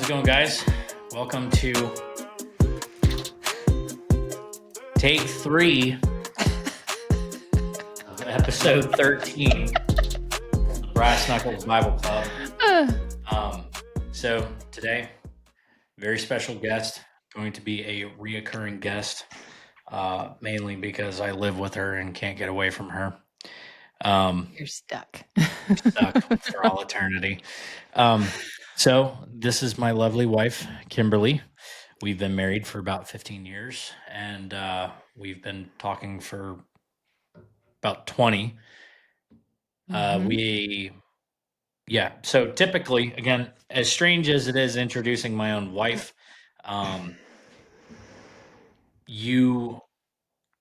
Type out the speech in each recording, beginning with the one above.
How's it going, guys? Welcome to take 3 of episode 13 of the Brass Knuckles Bible Club. So today, very special guest, going to be a reoccurring guest, mainly because I live with her and can't get away from her. You're stuck. Stuck for all eternity. So this is my lovely wife, Kimberly. We've been married for about 15 years, and we've been talking for about 20. So typically, again, as strange as it is introducing my own wife, you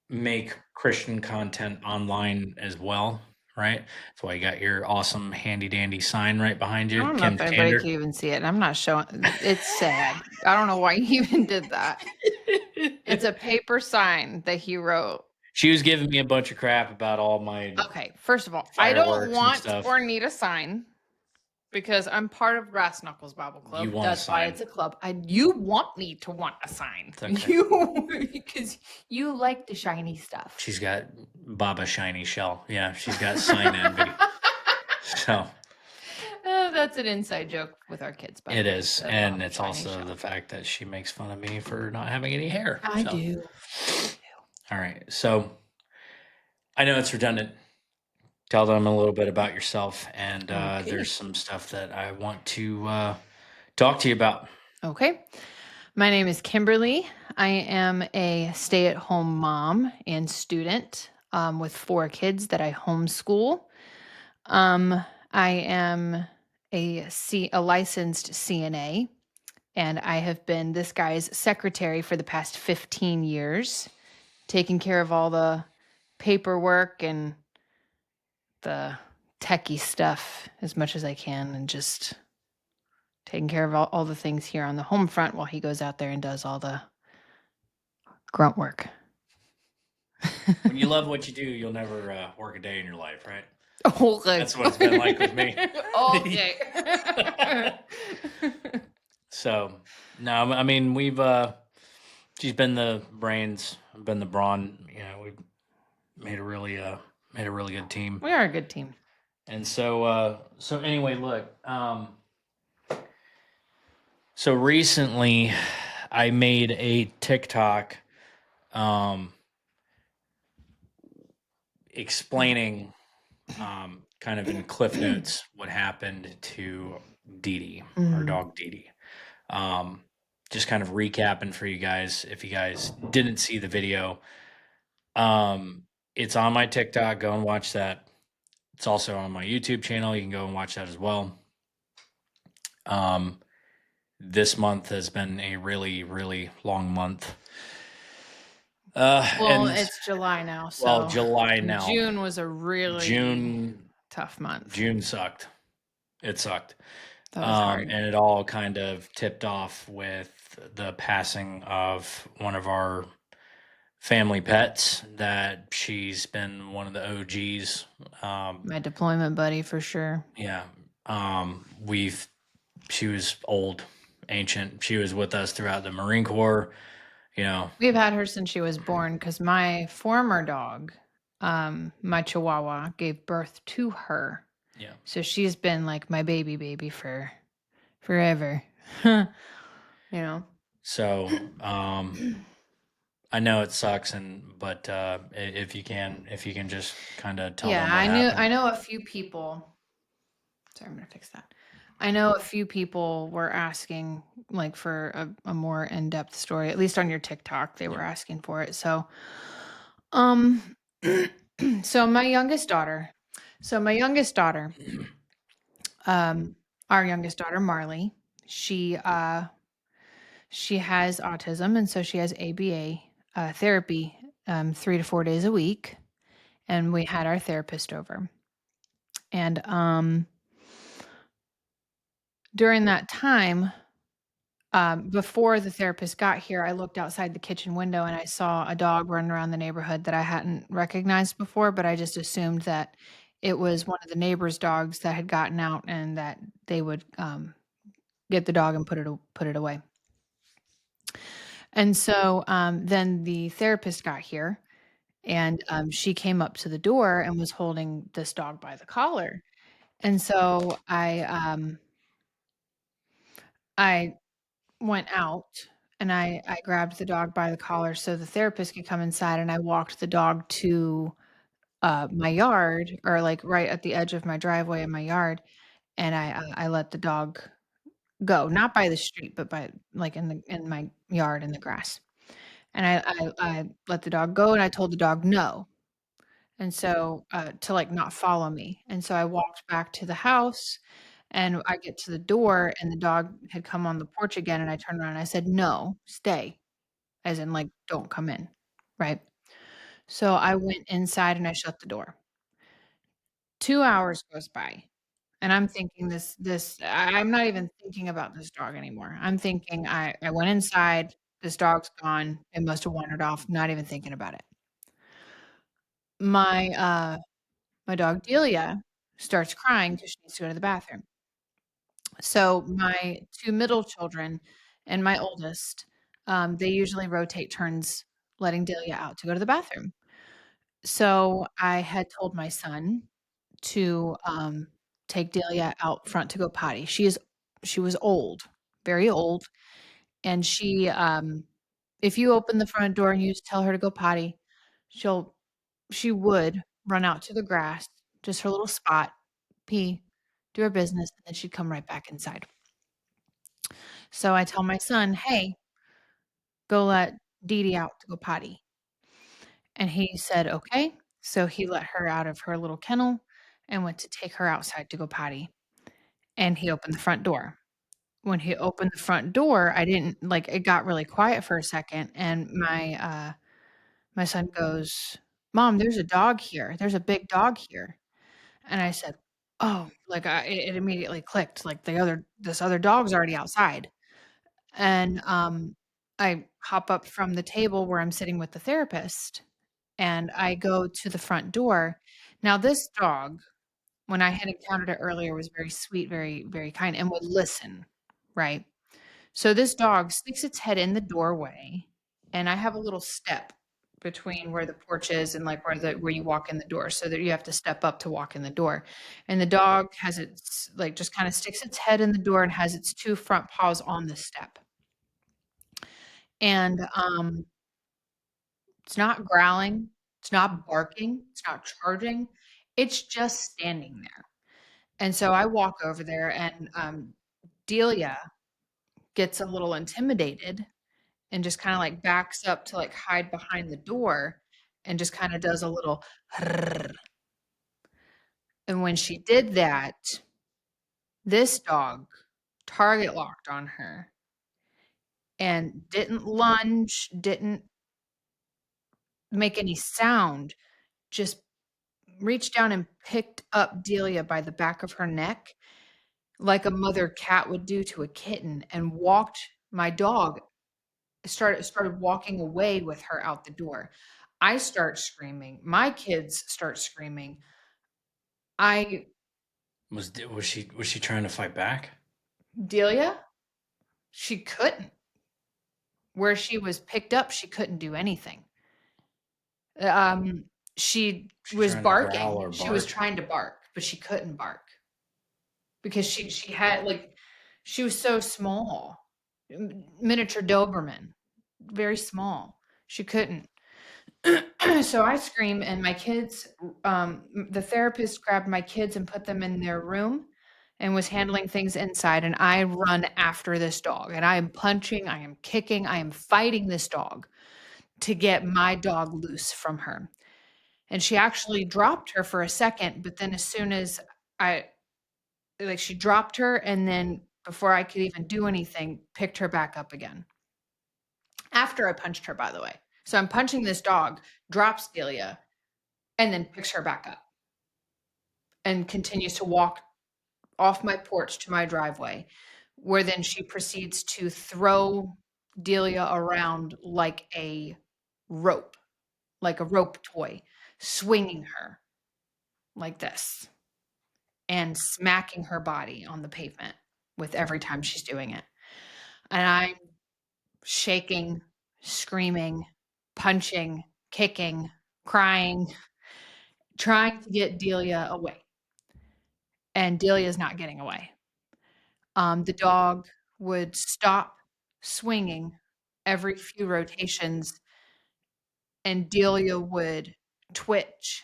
make Christian content online as well, right? That's why you got your awesome handy dandy sign right behind you. I don't know if anybody Candor. can even see it. I'm not showing. It's sad. I don't know why you even did that. It's a paper sign that he wrote. She was giving me a bunch of crap about all my Okay, first of all, I don't fireworks and want stuff. or need a sign because I'm part of Brass Knuckles Bible Club. You want a That's why sign. it's a club. You want me to want a sign. Okay. Because you like the shiny stuff. She's got Baba Shiny Shell. Yeah, she's got sign envy. So that's an inside joke with our kids. By it the way, is, the and Baba it's Shiny also Shell. the fact that she makes fun of me for not having any hair. I do. All right, so I know it's redundant. Tell them a little bit about yourself, and Okay. there's some stuff that I want to talk to you about. Okay. My name is Kimberly. I am a stay-at-home mom and student with 4 kids that I homeschool. I am a licensed CNA, and I have been this guy's secretary for the past 15 years, taking care of all the paperwork and the techie stuff as much as I can, and just taking care of all the things here on the home front while he goes out there and does all the grunt work. When you love what you do, you'll never work a day in your life, right? Okay. That's what it's been like with me. Okay. So, no, I mean, she's been the brains, I've been the brawn. You know, we've made a really good team. We are a good team. And so anyway, look, so recently I made a TikTok, explaining, kind of in Cliff Notes what happened to Dee Dee, our dog Dee Dee. Just kind of recapping for you guys if you guys didn't see the video. It's on my TikTok. Go and watch that. It's also on my YouTube channel. You can go and watch that as well. This month has been a really, really long month. It's July now. So July now. June was a really tough month. June sucked. It sucked. That was hard. And it all kind of tipped off with the passing of one of our family pets that she's been one of the OGs. My deployment buddy for sure. Yeah. She was old, ancient. She was with us throughout the Marine Corps. You know, we've had her since she was born because my former dog, my Chihuahua, gave birth to her. Yeah. So she's been like my baby for forever. You know. So, I know it sucks, but if you can just kind of tell them what happened. I know a few people. Sorry, I'm gonna fix that. I know a few people were asking like for a more in-depth story, at least on your TikTok. They were asking for it. So, so my youngest daughter, our youngest daughter, Marley, she has autism, and so she has ABA therapy 3 to 4 days a week, and we had our therapist over, and during that time, before the therapist got here, I looked outside the kitchen window and I saw a dog running around the neighborhood that I hadn't recognized before, but I just assumed that it was one of the neighbors' dogs that had gotten out and that they would get the dog and put it away. And so, then the therapist got here, and, she came up to the door and was holding this dog by the collar. And so I went out and I grabbed the dog by the collar so the therapist could come inside, and I walked the dog to, my yard, or, like, right at the edge of my driveway in my yard, and I let the dog go, not by the street, but by, like, in my yard in the grass. And I let the dog go, and I told the dog no. And so, to, like, not follow me. And so I walked back to the house, and I get to the door, and the dog had come on the porch again, and I turned around and I said, "No, stay," as in, like, "Don't come in," right? So I went inside and I shut the door. 2 hours goes by, and I'm thinking I'm not even thinking about this dog anymore. I'm thinking I went inside, this dog's gone, it must have wandered off, not even thinking about it. My, my dog Delia starts crying because she needs to go to the bathroom. So my 2 middle children and my oldest, they usually rotate turns letting Delia out to go to the bathroom. So I had told my son to, take Delia out front to go potty. She was old, very old, and if you open the front door and you just tell her to go potty, she'll she would run out to the grass, just her little spot, pee, do her business, and then she'd come right back inside. So I tell my son, "Hey, go let Dee Dee out to go potty." And he said, "Okay." So he let her out of her little kennel and went to take her outside to go potty, and he opened the front door. When he opened the front door, I didn't like, it got really quiet for a second, and my son goes, "Mom, there's a dog here. There's a big dog here." And I said, "Oh," like, it immediately clicked, like, this other dog's already outside. And, I hop up from the table where I'm sitting with the therapist, and I go to the front door. Now this dog, when I had encountered it earlier, was very sweet, very, very kind, and would listen, right? So this dog sticks its head in the doorway, and I have a little step between where the porch is and, like, where you walk in the door, so that you have to step up to walk in the door. And the dog has its like, just kinda sticks its head in the door and has its 2 front paws on the step. And, it's not growling, it's not barking, it's not charging, it's just standing there. And so I walk over there, and, Delia gets a little intimidated and just kinda, like, backs up to, like, hide behind the door and just kinda does a little and when she did that, this dog target locked on her and didn't lunge, didn't make any sound, just reached down and picked up Delia by the back of her neck like a mother cat would do to a kitten, and walked my dog started walking away with her out the door. I start screaming, my kids start screaming. I Was she trying to fight back? Delia, she couldn't. Where she was picked up, she couldn't do anything. She Was she was trying to growl barking. or She was bark? trying to bark, but she couldn't bark because she had, like, she was so small. Miniature Doberman, very small. She couldn't. So I scream, and my kids, the therapist grabbed my kids and put them in their room and was handling things inside, and I run after this dog, and I am punching, I am kicking, I am fighting this dog to get my dog loose from her. And she actually dropped her for a second, but then as soon as I like, she dropped her, and then before I could even do anything, picked her back up again. After I punched her, by the way. So I'm punching this dog, drops Delia, and then picks her back up and continues to walk off my porch to my driveway, where then she proceeds to throw Delia around rope, like a rope toy, swinging her like this and smacking her body on the pavement. with every time she's doing it. And I'm shaking, screaming, punching, kicking, crying, trying to get Delia away. And Delia's not getting away. The dog would stop swinging every few rotations, and Delia would twitch.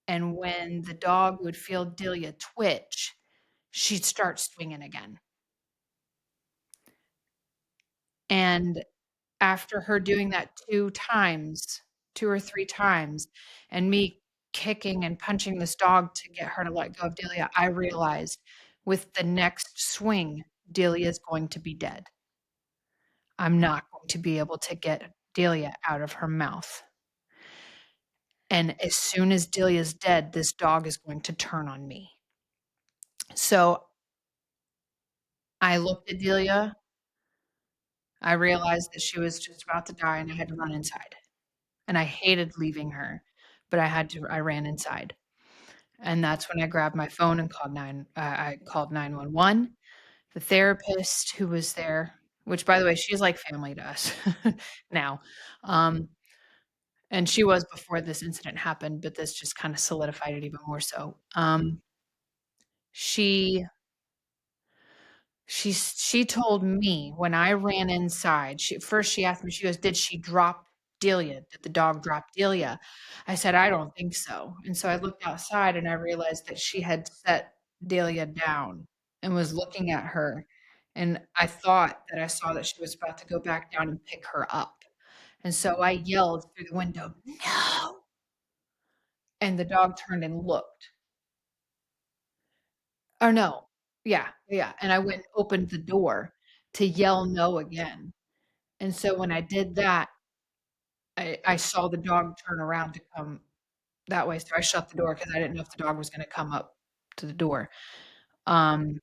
And when the dog would feel Delia twitch, she'd start swinging again. And after her doing that 2 or 3 times, and me kicking and punching this dog to get her to let go of Delia, I realized with the next swing, Delia's going to be dead. I'm not going to be able to get Delia out of her mouth. And as soon as Delia's dead, this dog is going to turn on me. So I looked at Delia. I realized that she was just about to die, and I had to run inside. And I hated leaving her, but I ran inside. And that's when I grabbed my phone and I called 911. The therapist who was there, which by the way, she's like family to us now. Um, and she was before this incident happened, but this just kind of solidified it even more so. She she told me when I ran inside, she asked me, she goes, "Did she drop Delia? Did the dog drop Delia?" I said, "I don't think so." And so I looked outside and I realized that she had set Delia down and was looking at her. And I thought that I saw that she was about to go back down and pick her up. And so I yelled through the window, "No!" And the dog turned and looked. Or no. Yeah, yeah. And I went and opened the door to yell no again. And so when I did that, I saw the dog turn around to come that way, so I shut the door because I didn't know if the dog was gonna come up to the door. Um,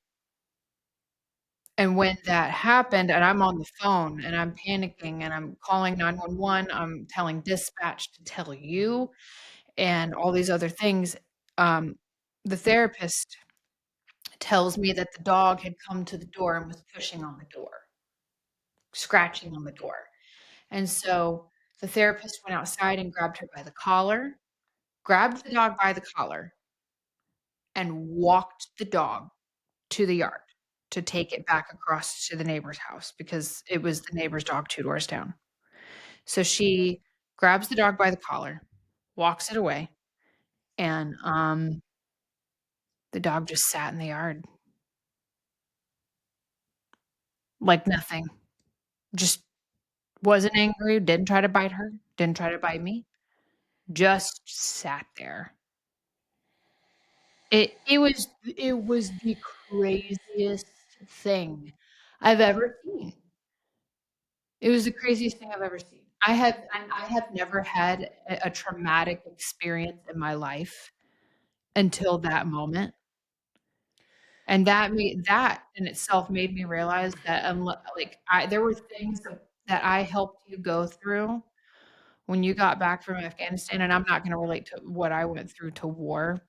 and when that happened and I'm on the phone and I'm panicking and I'm calling 911, I'm telling dispatch to tell you and all these other things, um, the therapist tells me that the dog had come to the door and was pushing on the door, scratching on the door. And so the therapist went outside and grabbed her by the collar, grabbed the dog by the collar, and walked the dog to the yard to take it back across to the neighbor's house because it was the neighbor's dog 2 doors down. So she grabs the dog by the collar, walks it away, and, the dog just sat in the yard like nothing. Just wasn't angry, didn't try to bite her, didn't try to bite me, just sat there. It was the craziest thing I've ever seen. It was the craziest thing I've ever seen. I have never had a traumatic experience in my life until that moment, and that in itself made me realize that like, I there were things that I helped you go through when you got back from Afghanistan, and I'm not gonna relate to what I went through to war,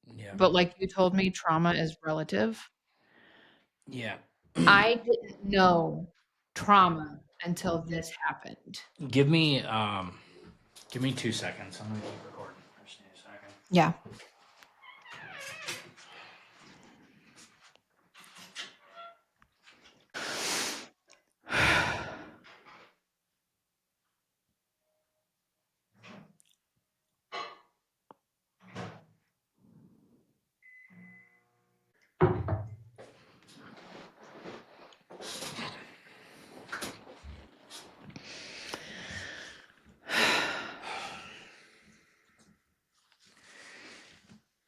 Yeah. but like you told me, trauma is relative. Yeah. I didn't know trauma until this happened. Give me 2 seconds. I'm gonna keep recording. I just need a second. Yeah.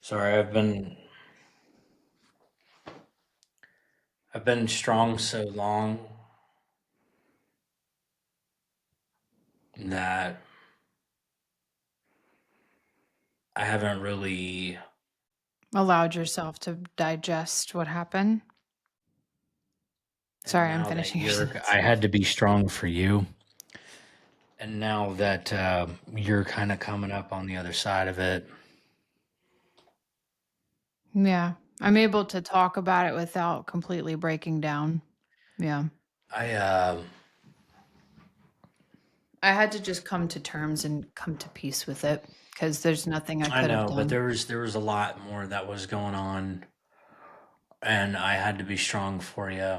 Sorry, I've been strong so long that I haven't really. Allowed yourself to digest what happened? And Sorry, I'm now that finishing your sentence. I had to be strong for you, and now that you're kind of coming up on the other side of it. Yeah, I'm able to talk about it without completely breaking down. Yeah. I I had to just come to terms and come to peace with it because there's nothing I I could have know, but done. there was a lot more that was going on, and I had to be strong for you,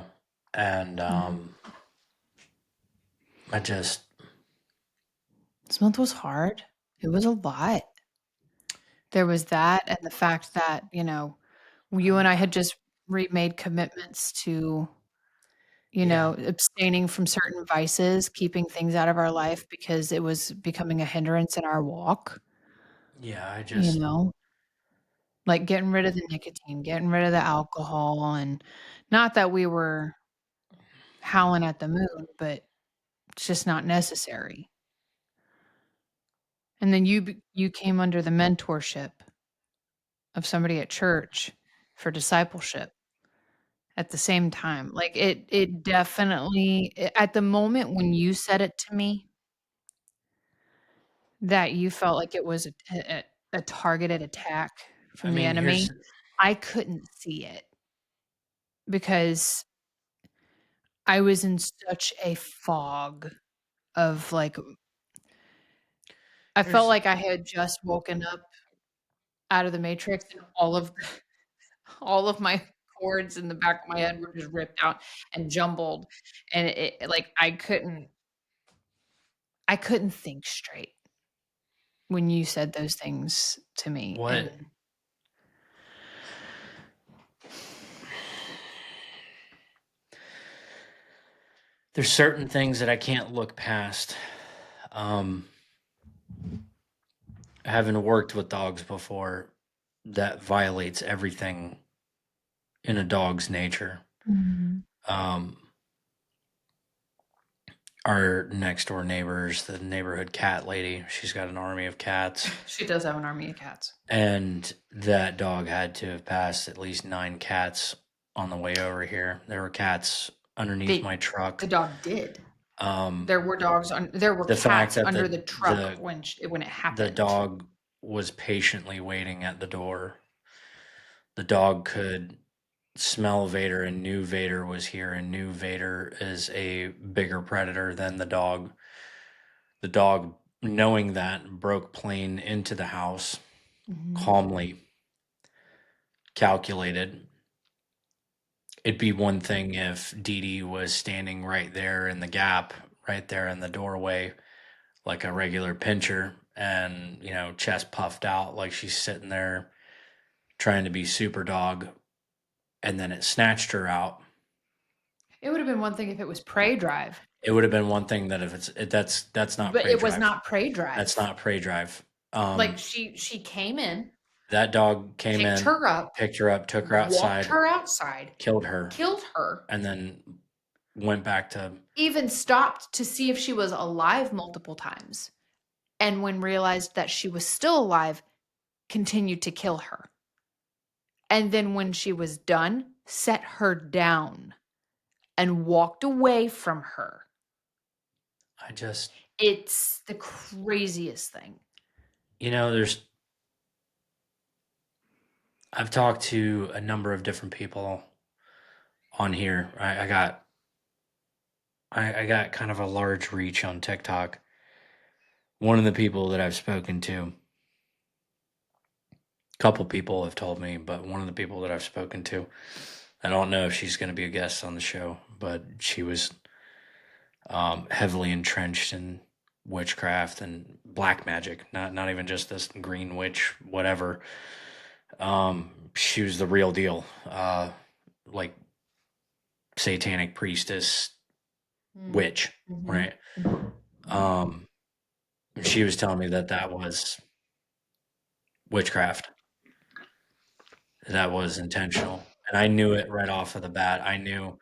and Mhm. I just This month was hard. It was a lot. There was that and the fact that, you and um, I had just remade commitments to, yeah, abstaining from certain vices, keeping things out of our life because it was becoming a hindrance in our walk, yeah. I you just know? Like getting rid of the nicotine, getting rid of the alcohol, and not that we were howling at the moon, but it's just not necessary. And then you came under the mentorship of somebody at church for discipleship at the same time. Like it definitely at the moment when you said it to me that you felt like it was a targeted attack I from the mean, here's enemy, I couldn't see it because I was in such a fog of like I felt here's like I had just woken up out of the matrix and all of my cords in the back of my head were just ripped out and jumbled, and like, I couldn't think straight when you said those things to me, what and there's certain things that I can't look past. Um, Having worked with dogs before, that violates everything in a dog's nature. Mhm. Um, our next door neighbors, the neighborhood cat lady, she's got an army of cats. She does have an army of cats. And that dog had to have passed at least 9 cats on the way over here. There were cats underneath The my the truck. dog did. Um, There were the fact cats that under the truck when it the happened. dog was patiently waiting at the door. The dog could smell Vader and knew Vader was here and knew Vader is a bigger predator than the dog. The dog, knowing that, broke plain into the house, Mhm. calmly calculated. It'd be one thing if Dee Dee was standing right there in the gap, right there in the doorway, like a regular pincher, and, chest puffed out like she's sitting there trying to be super dog, and then it snatched her out. It would have been one thing if it was prey drive, It would have been one thing that if that's not but prey it was drive. not prey That's drive. not prey drive. Like, she came in, That dog came picked in, her up, picked her up, took her walked outside, her outside, killed her, killed her, and then went back to. even stopped to see if she was alive multiple times, and when realized that she was still alive, continued to kill her. And then when she was done, set her down and walked away from her. I just, It's the craziest thing. there's. I've talked to a number of different people on here. I got kind of a large reach on TikTok. One of the people that I've spoken to, a couple people have told me, but one of the people that I've spoken to, I don't know if she's going to be a guest on the show, but she was heavily entrenched in witchcraft and black magic, not even just this green witch, whatever. She was the real deal, like satanic priestess Mm. witch, Mhm. right? Mhm. Um, she was telling me that that was witchcraft, that was intentional, and I knew it right off of the bat. I knew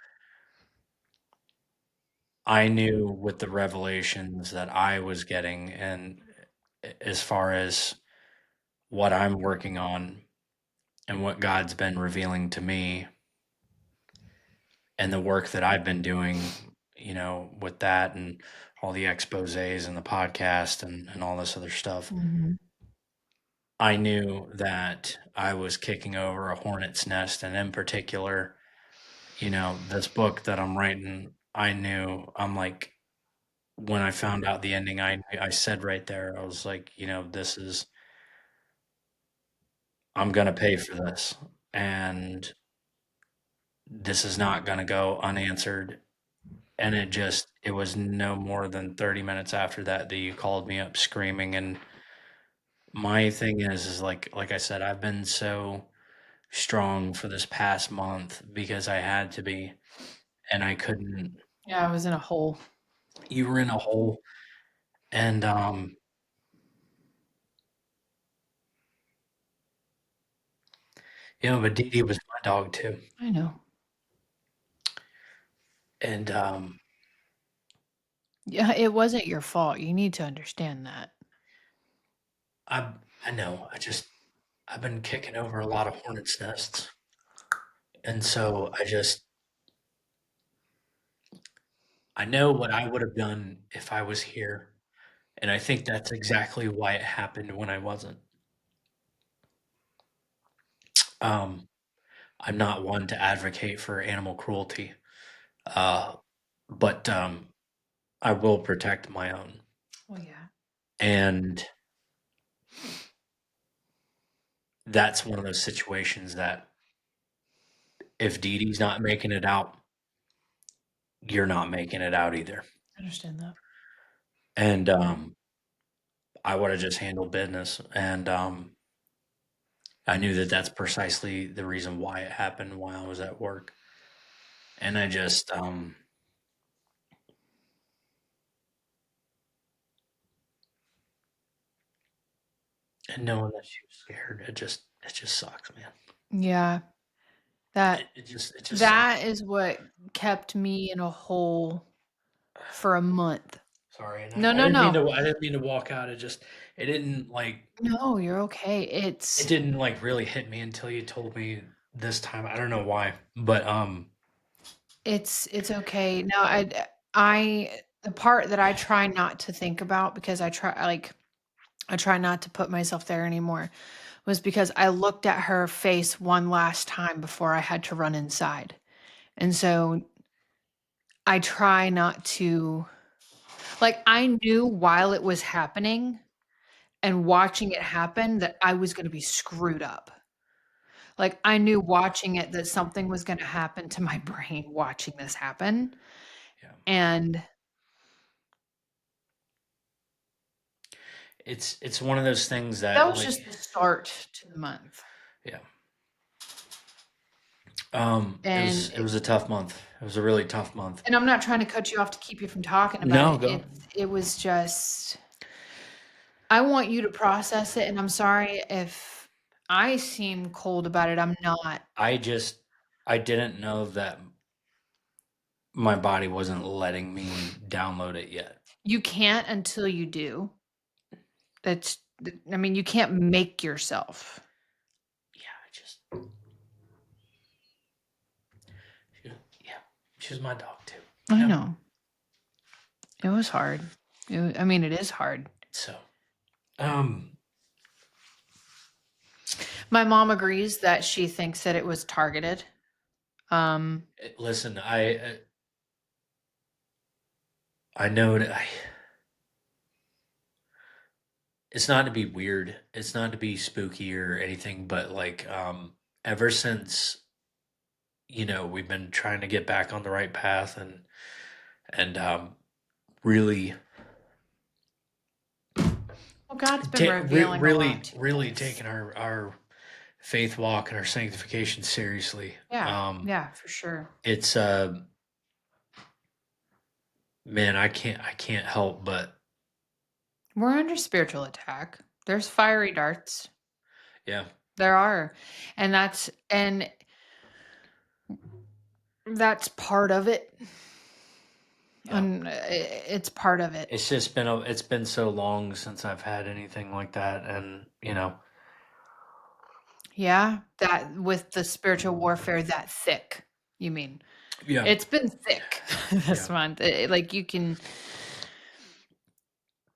with the revelations that I was getting, and as far as what I'm working on and what God's been revealing to me and the work that I've been doing, with that and all the exposés and the podcast and all this other stuff. Mhm. I knew that I was kicking over a hornet's nest, and in particular, this book that I'm writing, I knew I'm like when I found out the ending, I said right there, I was like, this is I'm gonna pay for this, and this is not gonna go unanswered. And it was no more than 30 minutes after that you called me up screaming. And my thing is like I said, I've been so strong for this past month because I had to be, and I couldn't. Yeah, I was in a hole. You were in a hole, and but Dee Dee was my dog too, I know. and Yeah, it wasn't your fault. You need to understand that. I know I've been kicking over a lot of hornets' nests, and so I know what I would have done if I was here, and I think that's exactly why it happened when I wasn't. Um, I'm not one to advocate for animal cruelty, uh, but I will protect my own. Well, yeah. And that's one of those situations that if Dee Dee's not making it out, you're not making it out either. I understand that. And I would have just handled business. And I knew that that's precisely the reason why it happened while I was at work. And I just, and knowing that she was scared, it just sucks, man. Yeah. That It just sucks. that is what kept me in a hole for a month. Sorry, and No, no, no. I didn't mean to walk out. It didn't No, you're okay. it didn't really hit me until you told me this time. I don't know why, but It's okay. No, I the part that I try not to think about because I try not to put myself there anymore was because I looked at her face one last time before I had to run inside. And so I try not to I knew while it was happening and watching it happen that I was gonna be screwed up. Like, I knew watching it that something was gonna happen to my brain watching this happen, yeah, and it's one of those things that that was just the start to the month, yeah. and It was a tough month. It was a really tough month. I'm not trying to cut you off to keep you from talking about No, it. go. It was just I want you to process it, and I'm sorry if I seem cold about it, I'm not. I just I didn't know that my body wasn't letting me download it yet. You can't until you do. That's I mean, you can't make yourself. Yeah, she, yeah, she was my dog too. I know. It was hard. I mean, it is hard. So, um, My mom agrees that she thinks that it was targeted. Um, listen, I know that it's not to be weird. It's not to be spooky or anything, but ever since we've been trying to get back on the right path and really well, God's been revealing a lot to really us. taking our faith walk and our sanctification seriously. Yeah, yeah, for sure. It's man, I can't help but We're under spiritual attack. There's fiery darts. yeah, There are. And that's part of it. yeah. And it's part of it. It's been so long since I've had anything like that, and Yeah, that with the spiritual warfare that thick, you mean. yeah, It's been thick yeah, this month. Like you can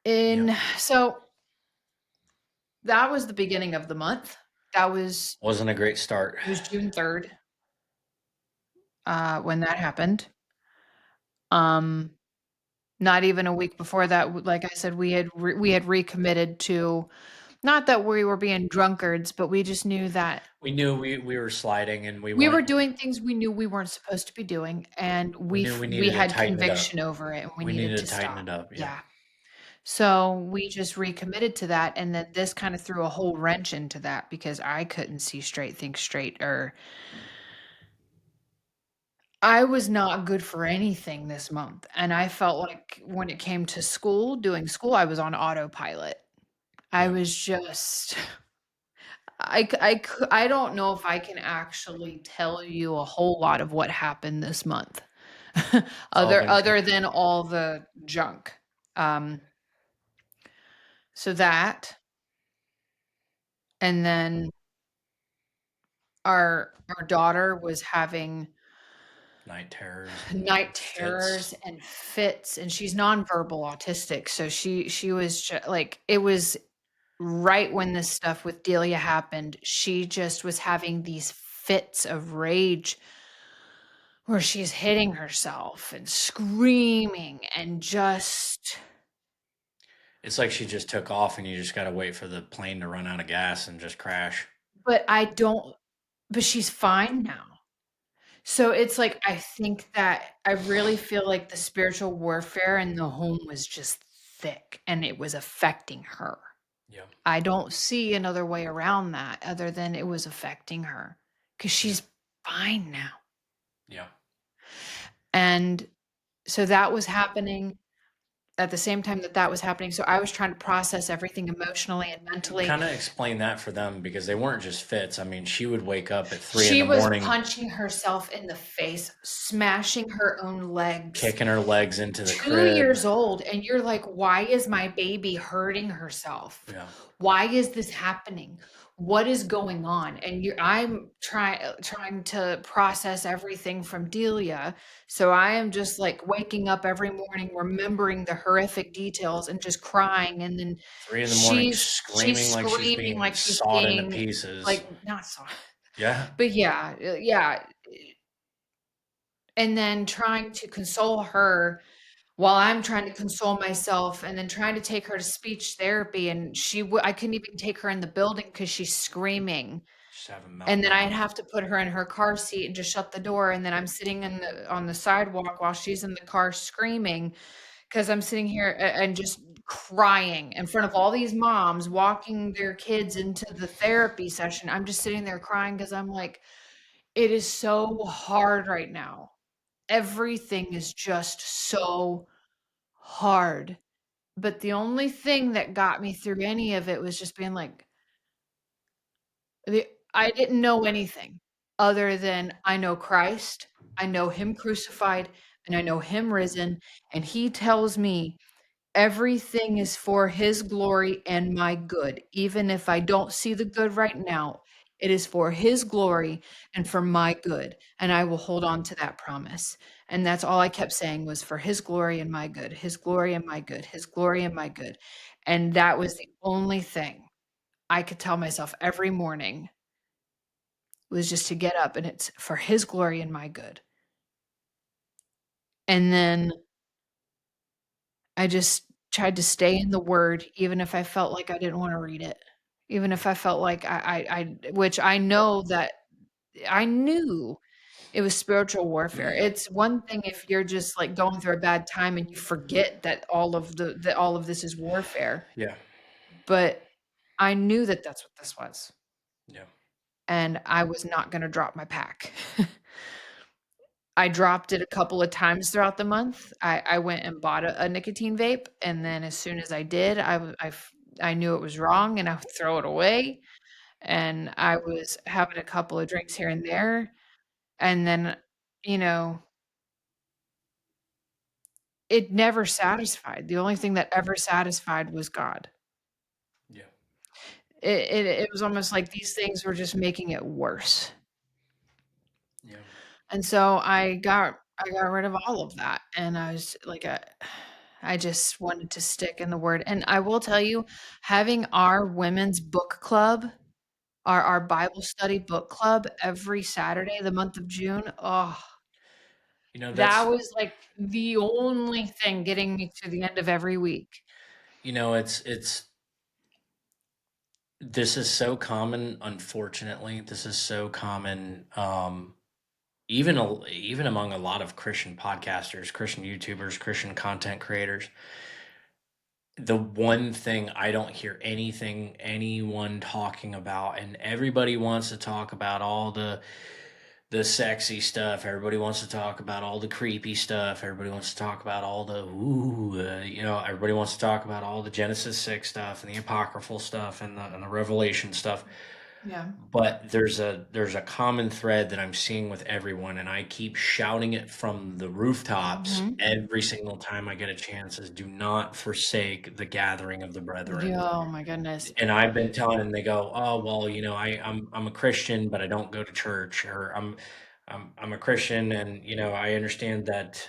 yeah. so That was the beginning of the month. That was Wasn't a great start. it was June 3rd, when that happened. Um, Not even a week before that, like I said, we had recommitted to, not that we were being drunkards, but we just knew that We knew we were sliding, and we were doing things we knew we weren't supposed to be doing, and we knew we we needed to had tighten it up. conviction over it, and we We needed needed to to tighten stop. it up. Yeah. Yeah. So we just recommitted to that, and then this kind of threw a whole wrench into that because I couldn't see straight, think straight, or I was not good for anything this month. And I felt like when it came to school, doing school, I was on autopilot. I Yeah. was just, I don't know if I can actually tell you a whole lot of what happened this month, It's all been other than all the junk. Um, so that, and then our daughter was having night terrors night and terrors fits. and fits, and she's nonverbal autistic, so she was like, it was right when this stuff with Delia happened, she just was having these fits of rage where she's hitting herself and screaming and just, It's like she just took off, and you just got to wait for the plane to run out of gas and just crash. but I don't, but she's fine now. So it's like, I think that I really feel like the spiritual warfare in the home was just thick and it was affecting her. Yeah. I don't see another way around that other than it was affecting her because Yeah. she's fine now. Yeah. And so that was happening at the same time that that was happening. So I was trying to process everything emotionally and mentally. Kind of explain that for them, because they weren't just fits. I mean, she would wake up at 3 in She the was morning, punching herself in the face, smashing her own legs. kicking her legs into the 2 crib. years old, and you're like, "Why is my baby hurting herself? Yeah. Why is this happening? What is going on?" And I'm trying to process everything from Delia, so I am just, like, waking up every morning remembering the horrific details and just crying, and then 3 in the morning, she's screaming like she's screaming being like she's sawed into being, pieces. like, not so, Yeah. but yeah, yeah, and then trying to console her while I'm trying to console myself, and then trying to take her to speech therapy, and I couldn't even take her in the building because she's screaming, Just have a and then I'd meltdown. have to put her in her car seat and just shut the door, and then I'm sitting on the sidewalk while she's in the car screaming because 'cause I'm sitting here and just crying in front of all these moms walking their kids into the therapy session. I'm just sitting there crying because 'cause I'm like, "It is so hard right now." Everything is just so hard. But the only thing that got me through any of it was just being like, I didn't know anything other than I know Christ, I know him crucified, and I know him risen, and he tells me everything is for his glory and my good. Even if I don't see the good right now, it is for his glory and for my good. And I will hold on to that promise. And that's all I kept saying was for his glory and my good, his glory and my good, his glory and my good. And that was the only thing I could tell myself every morning was just to get up and it's for his glory and my good. And then I just tried to stay in the word, even if I felt like I didn't wanna read it. Even if I felt like I which I know that I knew it was spiritual warfare. It's one thing if you're just, like, going through a bad time and you forget that all of this is warfare, Yeah. but I knew that that's what this was, Yeah. and I was not gonna drop my pack. I dropped it a couple of times throughout the month. I went and bought a nicotine vape, and then as soon as I did, I knew it was wrong, and I would throw it away, and I was having a couple of drinks here and there, and then, you know, it never satisfied. The only thing that ever satisfied was God. Yeah. It was almost like these things were just making it worse, Yeah. and so I got rid of all of that, and I was like, I just wanted to stick in the word. And I will tell you, having our women's book club, our Bible study book club every Saturday, the month of June, oh, that That's was like the only thing getting me to the end of every week. it's this is so common, unfortunately. This is so common, even among a lot of Christian podcasters, Christian YouTubers, Christian content creators. The one thing I don't hear anyone talking about, and everybody wants to talk about all the sexy stuff. Everybody wants to talk about all the creepy stuff. Everybody wants to talk about all the everybody wants to talk about all the Genesis 6 stuff and the apocryphal stuff and the Revelation stuff. Yeah. But there's a common thread that I'm seeing with everyone, and I keep shouting it from the rooftops Mhm. every single time I get a chance: is do not forsake the gathering of the brethren. Yeah, oh my goodness. And I've been telling them, they go, "Oh, well, I'm a Christian, but I don't go to church," or I'm a Christian, and I understand that,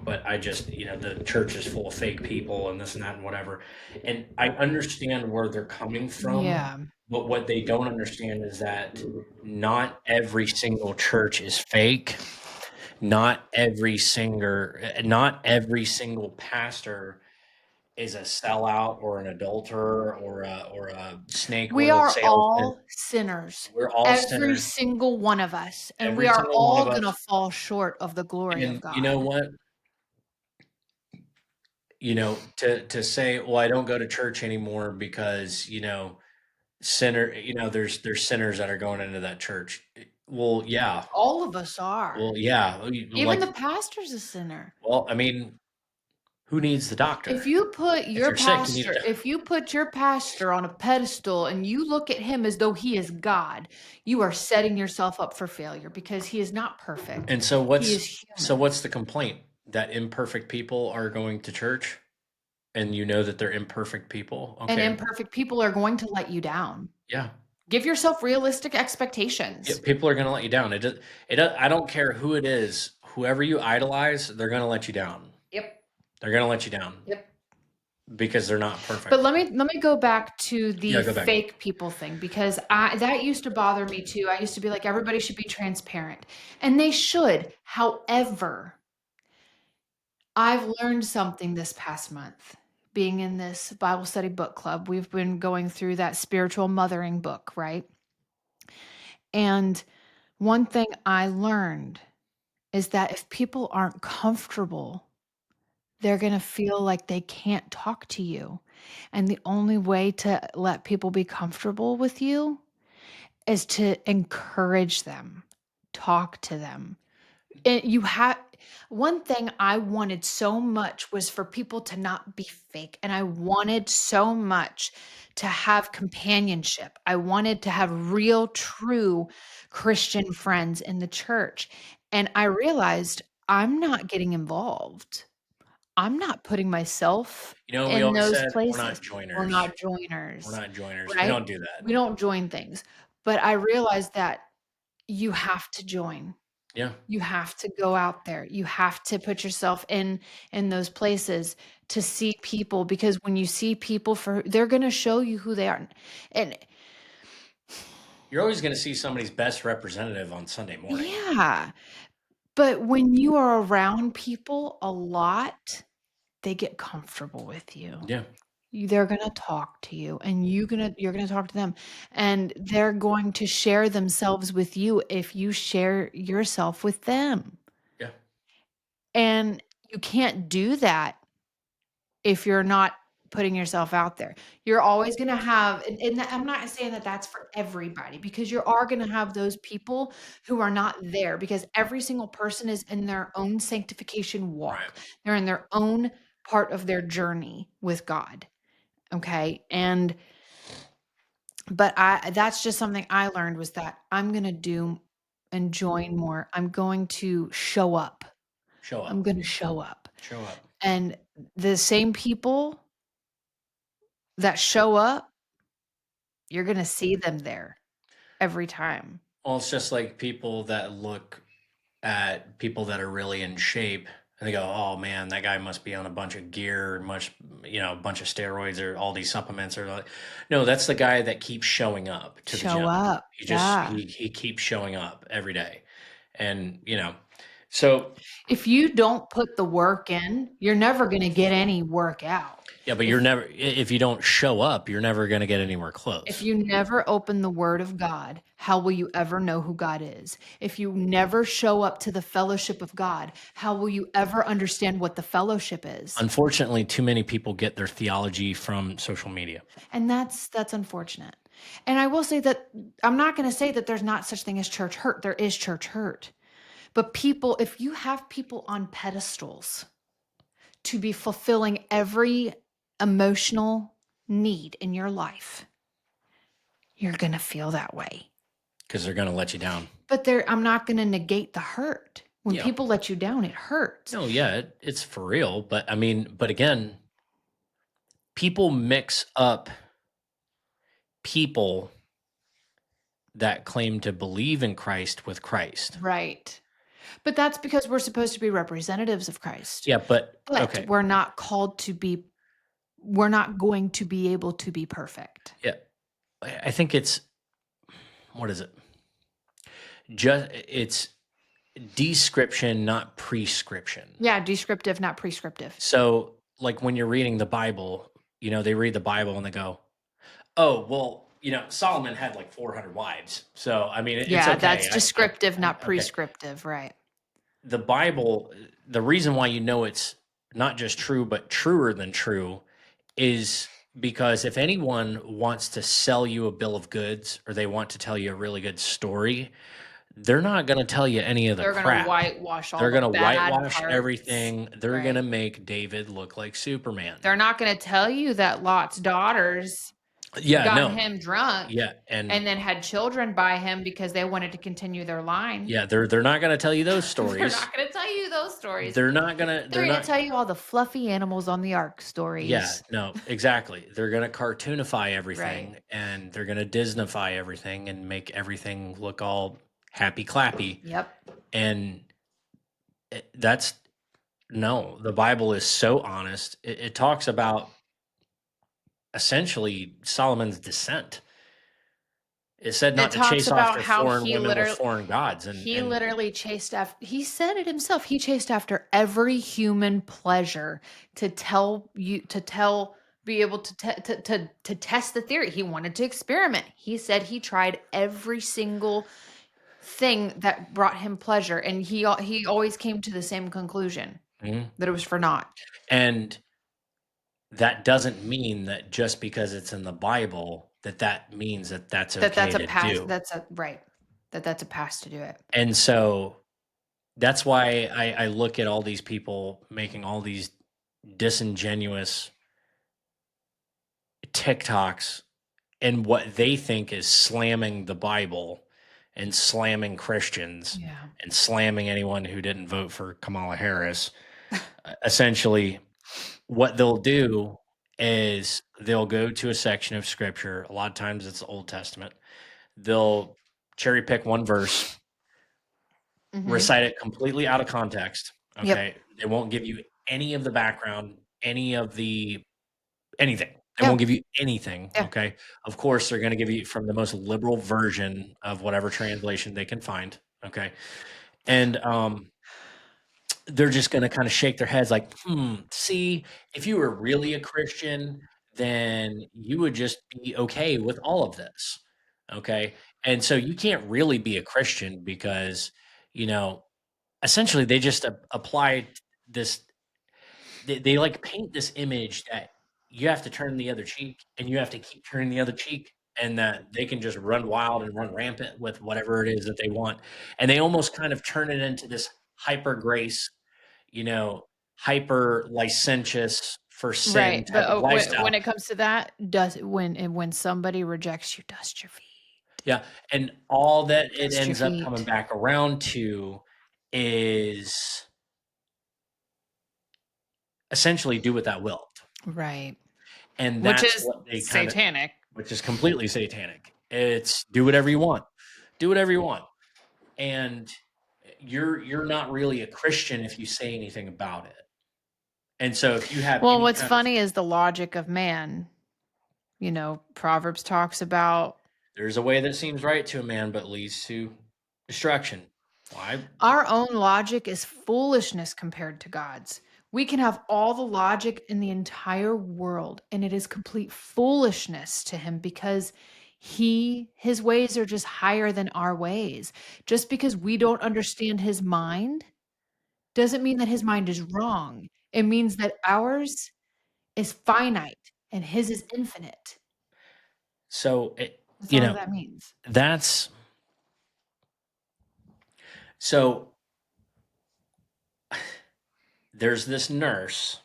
but I just, the church is full of fake people and this and that and whatever. And I understand where they're coming from, Yeah. but what they don't understand is that not every single church is fake. Not every single pastor is a sellout or an adulterer or a snake We oil are salesman. all sinners, We're all every sinners, single one of us, and we every are single one of all us. gonna fall short of the glory of And you know God. what? To say, well, I don't go to church anymore because, there's sinners that are going into that church. Well, yeah. All of us are. Well, yeah. Even Like, the pastor's a sinner. well, I mean, who needs the doctor? If you're sick, you need a If you put your pastor on a pedestal and you look at him as though he is God, you are setting yourself up for failure because he is not perfect. And so He is human. what's the complaint? That imperfect people are going to church? And you know that they're imperfect people. And Okay. imperfect people are going to let you down. Yeah. Give yourself realistic Yeah, expectations. people are going to let you down. I don't care who it is. Whoever you idolize, they're going to let you down. Yep. They're going to let you down Yep. because they're not But perfect. let me go back to the Yeah, go back. fake people thing because I that used to bother me too. I used to be like everybody should be transparent, and they should. However, I've learned something this past month being in this Bible study book club. We've been going through that spiritual mothering book, right? And one thing I learned is that if people aren't comfortable, they're going to feel like they can't talk to you. And the only way to let people be comfortable with you is to encourage them, talk to them. And you have one thing I wanted so much was for people to not be fake. And I wanted so much to have companionship. I wanted to have real, true Christian friends in the church. And I realized I'm not getting involved. I'm not putting myself We in always those said we're places. not We're joiners. not We're joiners, not joiners. We right? don't do that. We don't join things. But I realized that you have to join. Yeah. You have to go out there. You have to put yourself in those places to see people because when you see people for they're going to show you who they are. And You're always going to see somebody's best representative on Sunday morning. yeah, but when you are around people a lot, they get comfortable with you. Yeah. They're gonna talk to you, and you're gonna talk to them, and they're going to share themselves with you if you share yourself with them. Yeah. And you can't do that if you're not putting yourself out there. You're always gonna have and I'm not saying that that's for everybody because you are gonna have those people who are not there because every single person is in their own sanctification Right. walk. They're in their own part of their journey with God, okay? And but that's just something I learned was that I'm gonna do and join more. I'm going to show up. Show I'm up. gonna show up. Show up. And the same people that show up, you're gonna see them there every time. Well, it's just like people that look at people that are really in shape and they go, "Oh man, that guy must be on a bunch of gear, a bunch of steroids or all these supplements." Or like, no, that's the guy that keeps showing up to the Show gym. up. He just Yeah. he keeps showing up every day, and so If you don't put the work in, you're never going to get any work out. yeah, but If if you don't show up, you're never going to get anywhere if close. you never open the word of God, how will you ever know who God is? If you never show up to the fellowship of God, how will you ever understand what the fellowship is? Unfortunately, too many people get their theology from social media. And that's unfortunate. And I will say that I'm not going to say that there's not such thing as church hurt. There is church hurt. But people, if you have people on pedestals to be fulfilling every emotional need in your life, you're going to feel that way. Because they're going to let you down. But I'm not going to negate the hurt. When Yeah. people let you down, it hurts. No, yeah, it's for real. But I mean, but again, people mix up people that claim to believe in Christ with Christ. Right. But that's because we're supposed to be representatives of Christ. Yeah, but But okay. we're not called to be, we're not going to be able to be perfect. Yeah. I think it's, what is it? It's description, not prescription. Yeah, descriptive, not prescriptive. So, like when you're reading the Bible, they read the Bible and they go, "Oh, well, Solomon had like 400 wives." So, I mean, it's Yeah, okay. that's descriptive, not Okay. prescriptive, right? The Bible, the reason why it's not just true, but truer than true is because if anyone wants to sell you a bill of goods or they want to tell you a really good story, they're not going to tell you any of the They're gonna crap. whitewash all They're going the to bad whitewash parts. everything. They're Right. going to make David look like Superman. They're not gonna tell you that Lot's daughters got him drunk. Yeah, and then had children by him because they wanted to continue their line. yeah, they're not going to tell you those They're stories. not going to tell you those stories. They're not going to. They're going to tell you all the fluffy animals on the ark stories. Yeah, no, exactly. They're going to cartoonify everything, Right. and they're going to Disneyfy everything and make everything look all happy clappy. Yep. And the Bible is so honest. It talks about essentially Solomon's descent. It said not to chase after foreign women with foreign gods. And he literally chased after, he said it himself, he chased after every human pleasure to be able to test the theory. He wanted to experiment. He said he tried every single thing that brought him pleasure, and he always came to the same conclusion, that it was for naught. And that doesn't mean that just because it's in the Bible that means that's okay That's a to pass. do. That's a pass to do it. And so that's why I look at all these people making all these disingenuous TikToks and what they think is slamming the Bible and slamming Christians and slamming anyone who didn't vote for Kamala Harris. Essentially, what they'll do is they'll go to a section of scripture. A lot of times it's the Old Testament. They'll cherry pick one verse, recite it completely out of context. Okay. Yep. They won't give you any of the background, anything. They won't give you anything. Yeah. Okay. Of course, they're going to give you from the most liberal version of whatever translation they can find. Okay. And they're just going to kind of shake their heads like, see, if you were really a Christian, then you would just be okay with all of this. Okay. And so you can't really be a Christian because, essentially they just apply this. They like paint this image that you have to turn the other cheek and you have to keep turning the other cheek and that they can just run wild and run rampant with whatever it is that they want. And they almost kind of turn it into this hyper grace, hyper licentious for sin type of lifestyle. When it comes to that, when somebody rejects you, dust your feet. Yeah. And all that it ends up coming back around to is essentially do what thou wilt. Right. And that's which is what they satanic. Which is completely satanic. It's do whatever you want. Do whatever you want. And, you're not really a Christian if you say anything about it. And so if you have Well, any what's kind of funny is the logic of man. Proverbs talks about there's a way that seems right to a man but leads to destruction. Why? our own logic is foolishness compared to God's. We can have all the logic in the entire world, and it is complete foolishness to him because his ways are just higher than our ways. Just because we don't understand his mind doesn't mean that his mind is wrong. It means that ours is finite and his is infinite. So That's you all know that means. that's so there's this nurse,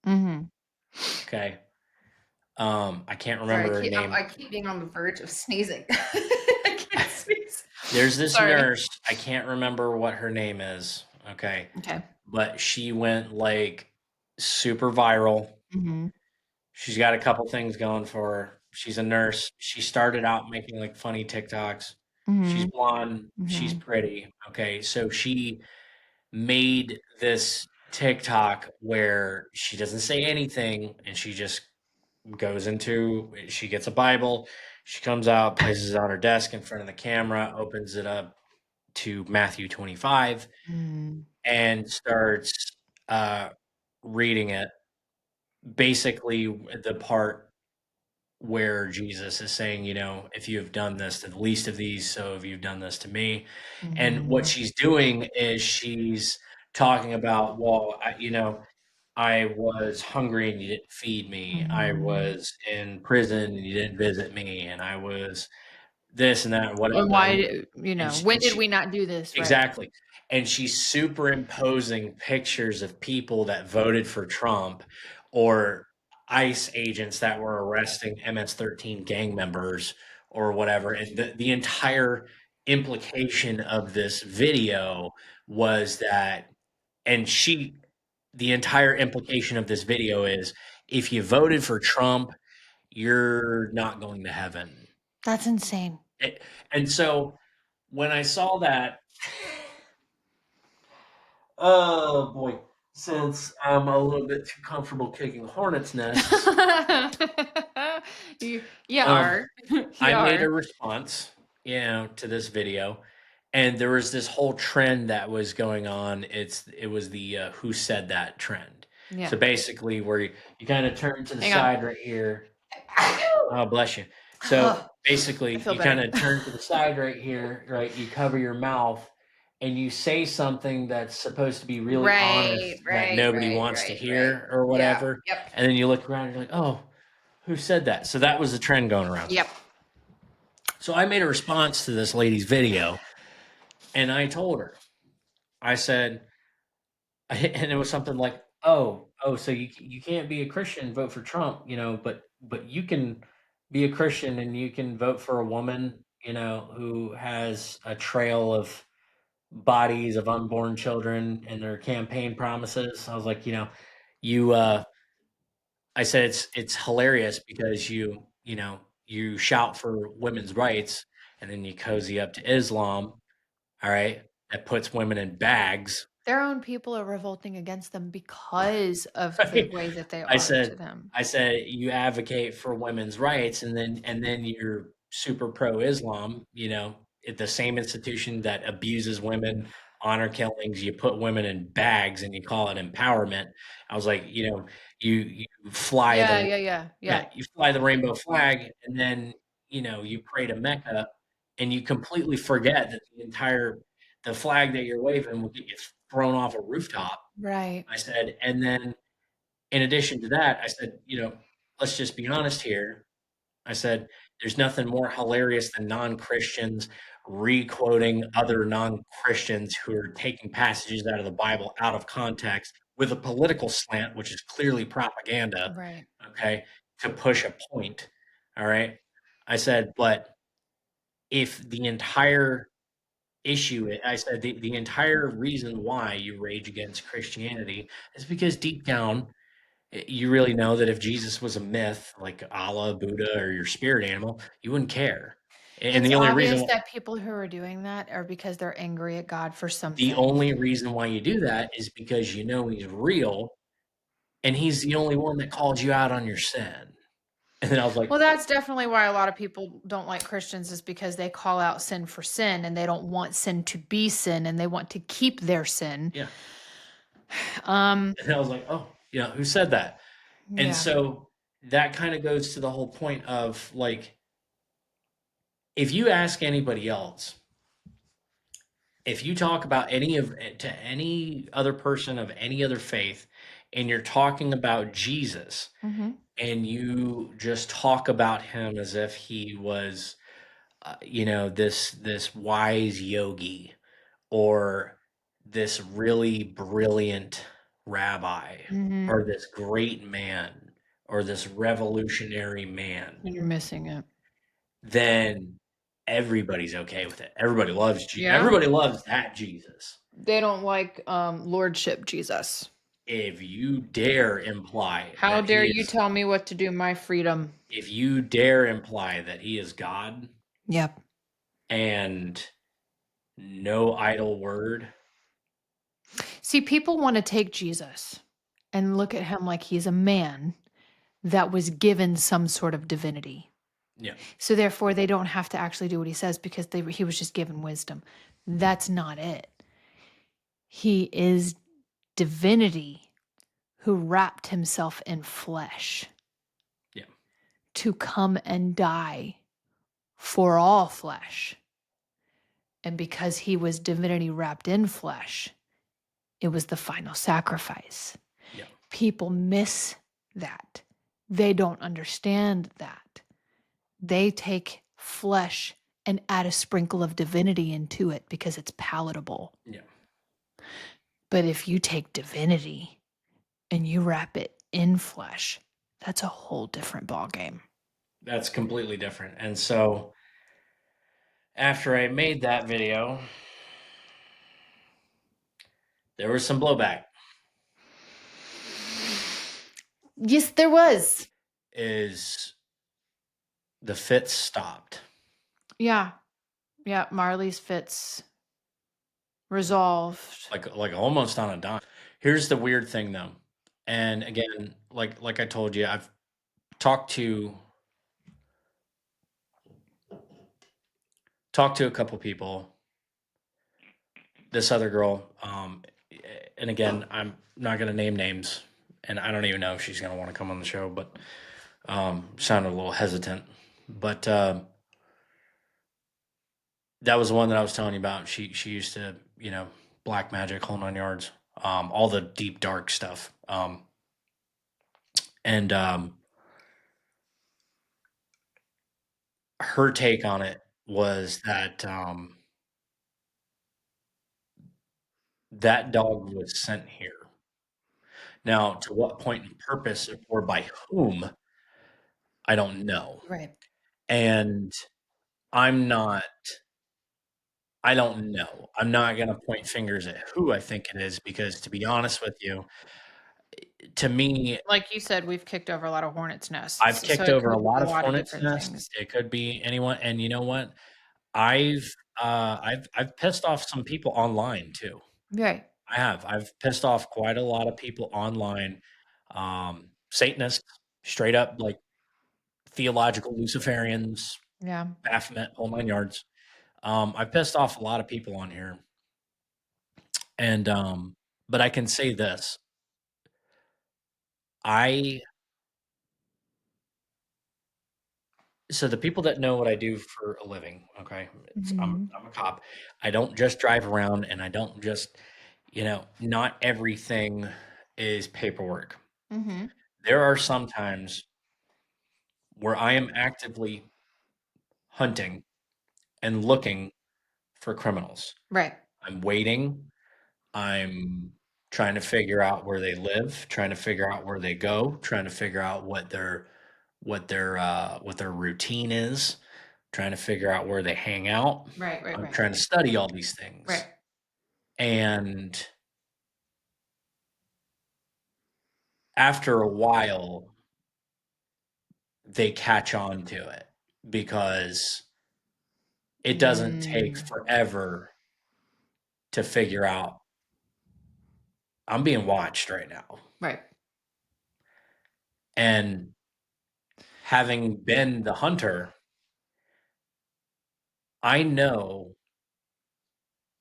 Mhm. okay? I can't Sorry, remember her name. I keep being on the verge of sneezing. I can't sneeze. There's this Sorry. nurse, I can't remember what her name is, okay? Okay. But she went like super viral. Mhm. She's got a couple things going for her. She's a nurse. She started out making like funny TikToks. She's Mhm. blonde, she's Mhm. pretty. Okay, so she made this TikTok where she doesn't say anything and she just she gets a Bible, she comes out, places it on her desk in front of the camera, opens it up to Matthew 25 Mm. and starts uh, reading it. Basically, the part where Jesus is saying, if you have done this to the least of these, so have you done this to me. And what Mhm. she's doing is she's talking about, well, I was hungry and you didn't feed me. I Mhm. was in prison and you didn't visit me. And I was this and that, and And whatever. why And she, when and did she we not do this? Right. exactly. And she's superimposing pictures of people that voted for Trump or ICE agents that were arresting MS-13 gang members or whatever. And the entire implication of this video was that, and the entire implication of this video is if you voted for Trump, you're not going to heaven. That's insane. It, and so when I saw that, oh boy, since I'm a little bit too comfortable kicking hornets' nests, You um, are. You I made are. a response, to this video, and there was this whole trend that was going on. It was the "Who said that" trend. So Yeah. basically, where you kind of turn to the Hang on. side right here. Oh, bless you. So Oh, I basically, feel you kind better. of turn to the side right here, right? You cover your mouth and you say something that's supposed to be really honest Right, that right, nobody right, wants to right, right. hear or Yeah. whatever. Yep. And then you look around and you're like, oh, who said that? So that was the trend going around. Yep. So I made a response to this lady's video and I told her, I said, and it was something like, "Oh, so you can't be a Christian and vote for Trump, but you can be a Christian and you can vote for a woman, who has a trail of bodies of unborn children in their campaign promises." I was like, you I said it's hilarious because you shout for women's rights and then you cozy up to Islam, all right, that puts women in bags. Their own people are revolting against them because of the Right? way that they I are to said them. I said, "You advocate for women's rights, and then you're super pro-Islam, at the same institution that abuses women, honor killings, you put women in bags and you call it empowerment." I was like, you fly Yeah, the yeah, yeah, yeah, yeah. you fly the rainbow flag, and then, you pray to Mecca, and you completely forget that the flag that you're waving will get you thrown off a rooftop. Right. I said, and then in addition to that, I said, let's just be honest here. I said, there's nothing more hilarious than non-Christians re-quoting other non-Christians who are taking passages out of the Bible out of context with a political slant, which is clearly propaganda, Right. okay, to push a point. All right. I said, but if the entire I said, the entire reason why you rage against Christianity is because deep down, you really know that if Jesus was a myth, like Allah, Buddha, or your spirit animal, you wouldn't care. And It's the only obvious reason that people who are doing that are because they're angry at God for the something. only reason why you do that is because you know he's real, and he's the only one that called you out on your sin. And then I was like, Well, that's definitely why a lot of people don't like Christians is because they call out sin for sin and they don't want sin to be sin and they want to keep their sin. yeah. Um, And I was like, oh, who said that? And yeah. so that kind of goes to the whole point of like, if you ask anybody else, if you talk about to any other person of any other faith, and you're talking about Jesus, Mhm. and you just talk about him as if he was, this wise yogi, or this really brilliant rabbi, Mhm. or this great man, or this revolutionary man, You're missing it. then everybody's okay with it. Everybody loves Yeah. everybody loves that Jesus. They don't like lordship Jesus. If you dare imply How that dare he you is tell me what to do, my freedom? if you dare imply that he is God Yep. and no idle word, See, people want to take Jesus and look at him like he's a man that was given some sort of divinity. yeah, So therefore, they don't have to actually do what he says because he was just given wisdom. That's not it. He is divinity who wrapped himself in flesh yeah, to come and die for all flesh. And because he was divinity wrapped in flesh, it was the final sacrifice. yeah, People miss that. They don't understand that. They take flesh and add a sprinkle of divinity into it because it's palatable. yeah. But if you take divinity and you wrap it in flesh, that's a whole different ballgame. That's completely different. And so after I made that video, there was some blowback. Yes, there was. Is the fits stopped? Yeah. Yeah. Marley's fits resolved. Like almost on a dime. Here's the weird thing though. And again, like I told you, I've talked to a couple people. This other girl, and again, I'm not going to name names, and I don't even know if she's going to want to come on the show, but sounded a little hesitant. But that was the one that I was telling you about. She used to, black magic, whole 9 yards, all the deep dark stuff, and her take on it was that that dog was sent here. Now, to what point and purpose or by whom, I don't know. Right. And I'm not, I don't know. I'm not going to point fingers at who I think it is because, to be honest with you, to me, Like you said, we've kicked over a lot of hornets' I've nests. So kicked it over a could be lot a of lot of hornets' different nests. things. It could be anyone, and you know what? I've I've pissed off some people online too. Right. I have. I've pissed off quite a lot of people online. Satanists, straight up like theological Luciferians, Yeah. Baphomet, whole 9 yards. I've pissed off a lot of people on here, and but I can say this: I so the people that know what I do for a living, okay, Hmm. I'm a cop. I don't just drive around, and I don't just, not everything is paperwork. Hmm. There are some times where I am actively hunting and looking for criminals. Right. I'm waiting. I'm trying to figure out where they live, trying to figure out where they go, trying to figure out what their routine is, trying to figure out where they hang out. Right. Right. I'm Right. trying to study all these Right. things. And after a while, they catch on to it because it doesn't take Mm, forever to figure out I'm being watched right now. right. And having been the hunter, I know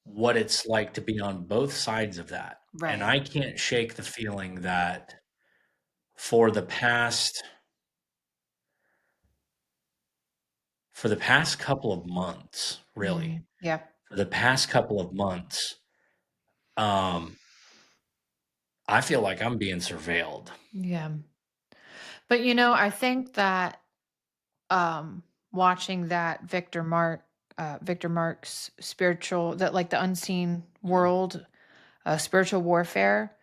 what it's like to be on both sides of that. And Right. I can't shake the feeling that for the past for the past couple of months, really, Yeah. for the past couple of months, um, I feel like I'm being surveilled. Yeah. But I think that um watching that Victor Mark's spiritual, that like the unseen Mhm. world, spiritual warfare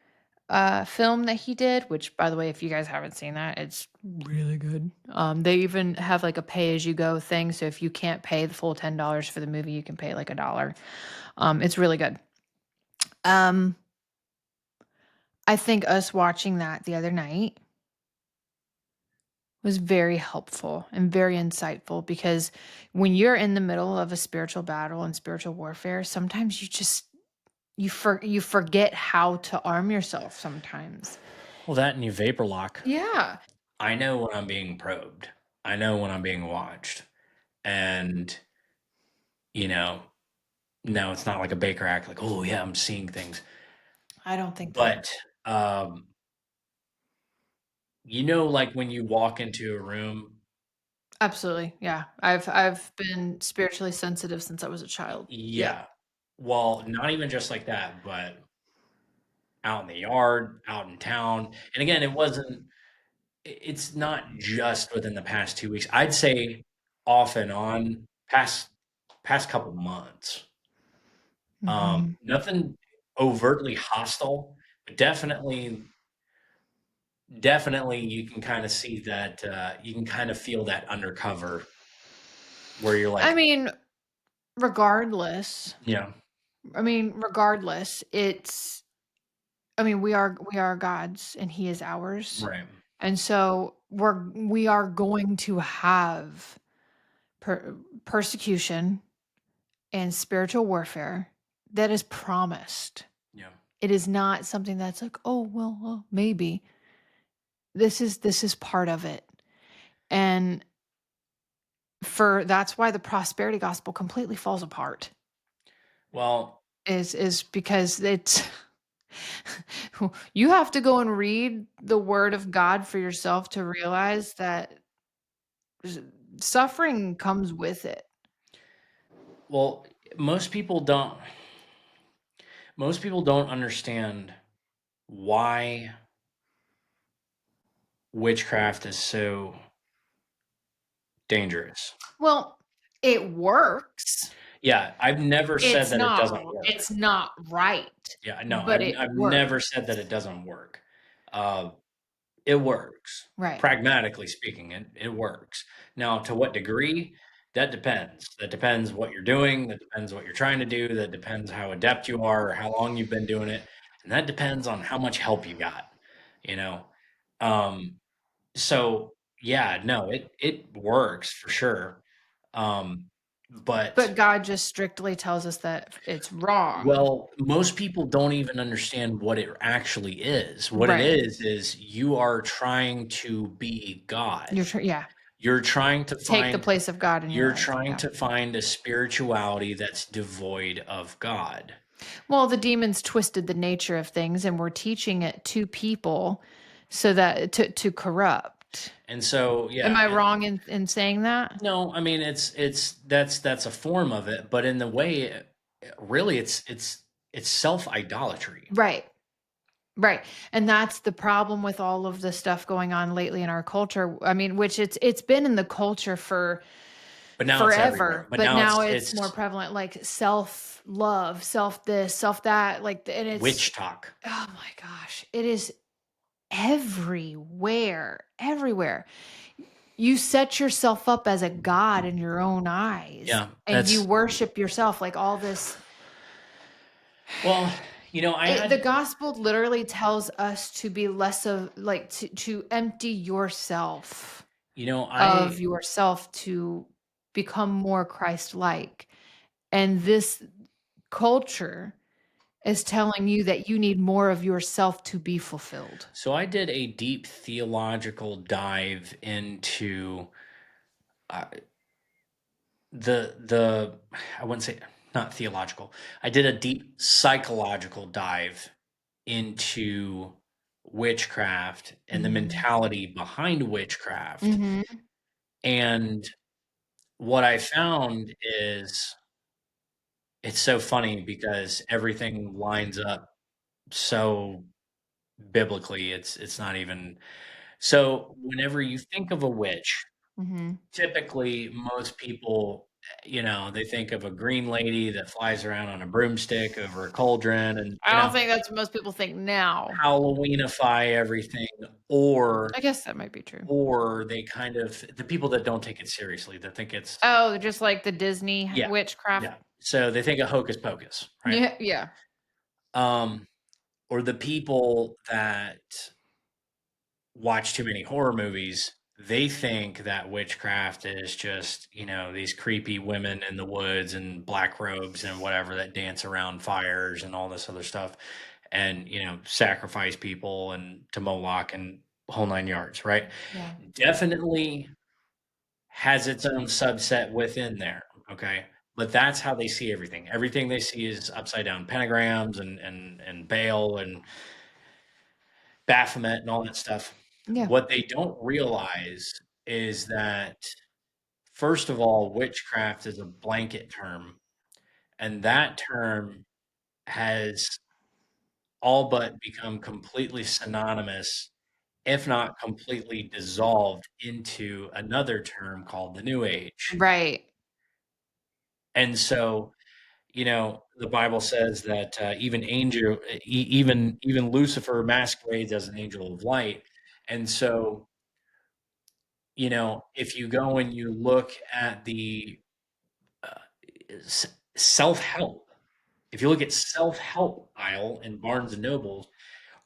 film that he did, which by the way, if you guys haven't seen that, it's really good. They even have like a pay as you go thing, so if you can't pay the full $10 for the movie, you can pay like $1. It's really good. um I think us watching that the other night was very helpful and very insightful, because when you're in the middle of a spiritual battle and spiritual warfare, sometimes you forget how to arm yourself sometimes. Well, that and you vapor lock. Yeah. I know when I'm being probed. I know when I'm being watched. And, you know, no, it's not like a Baker act like, oh, yeah, I'm seeing things. I don't think that. But, like when you walk into a room, Absolutely. Yeah. I've been spiritually sensitive since I was a child. Yep. yeah. Well, not even just like that, but out in the yard, out in town. And again, it's not just within the past 2 weeks. I'd say off and on past couple months. Mhm. Nothing overtly hostile, but definitely you can kind of see that you can kind of feel that undercover where you're I like, mean, regardless, yeah, regardless, we are God's and he is ours. right, And so we are going to have persecution and spiritual warfare that is promised. yeah. It is not something that's like, "Oh, well, maybe." This is part of it. And for that's why the prosperity gospel completely falls apart, Well, is because it's you have to go and read the word of God for yourself to realize that s- suffering comes with it. well, most people don't. Most people don't understand why witchcraft is so dangerous. Well, it works. Yeah, I've never said It's that it not doesn't work. it's not right, Yeah, no, but it I've never said that it works. doesn't work. Uh, it works. Right. Pragmatically speaking, it works. Now, to what degree? That depends. That depends what you're doing, that depends what you're trying to do, that depends how adept you are or how long you've been doing it, and that depends on how much help you got, you know? Um, so, yeah, no, it works for sure. Um, but But God just strictly tells us that it's wrong. Well, most people don't even understand what it actually is. What it Right. is you are trying to be God. Yeah. You're trying to Take the find place of God in your you're life. trying Yeah. to find a spirituality that's devoid of God. Well, the demons twisted the nature of things and were teaching it to people so that to corrupt. And so, Am yeah, I wrong in saying that? no, I mean it's that's a form of it, but in the way really it's self-idolatry. Right. Right. And that's the problem with all of the stuff going on lately in our culture. Which it's been in the culture for But now it's everywhere. forever, But but now now it's more it's prevalent, like self-love, self this, self that, and it's, witch talk. oh my gosh, it is everywhere, everywhere. You set yourself up as a god in your own eyes Yeah, and you that's worship yourself, like all this. well, I The had gospel literally tells us to be less of, like, to empty yourself You know, of I yourself to. become more Christ-like. And this culture is telling you that you need more of yourself to be fulfilled. So I did a deep theological dive into uh, the I wouldn't say not theological. I did a deep psychological dive into witchcraft and the Mhm. mentality behind witchcraft. Mhm. And what I found is it's so funny because everything lines up so biblically. It's not even so whenever you think of a witch, Mhm. typically most people, they think of a green lady that flies around on a broomstick over a cauldron and, I don't think that's what most people think now. Halloweenify everything, or I guess that might be true. they kind of the people that don't take it seriously, that think it's Oh, just like the Disney yeah, witchcraft? yeah. So they think of hocus pocus, right? Yeah, yeah. Um, or the people that watch too many horror movies, they think that witchcraft is just, these creepy women in the woods and black robes and whatever that dance around fires and all this other stuff and, sacrifice people and to Moloch and whole 9 yards, right? Yeah. Definitely has its own subset within there, okay? But that's how they see everything. Everything they see is upside down pentagrams and Baal and Baphomet and all that stuff. Yeah. What they don't realize is that, first of all, witchcraft is a blanket term, and that term has all but become completely synonymous, if not completely dissolved into another term called the New Age. Right. And so, the Bible says that even Lucifer masquerades as an angel of light. And so, if you go and you look at the uh, self-help, if you look at self-help aisle in Barnes and Nobles,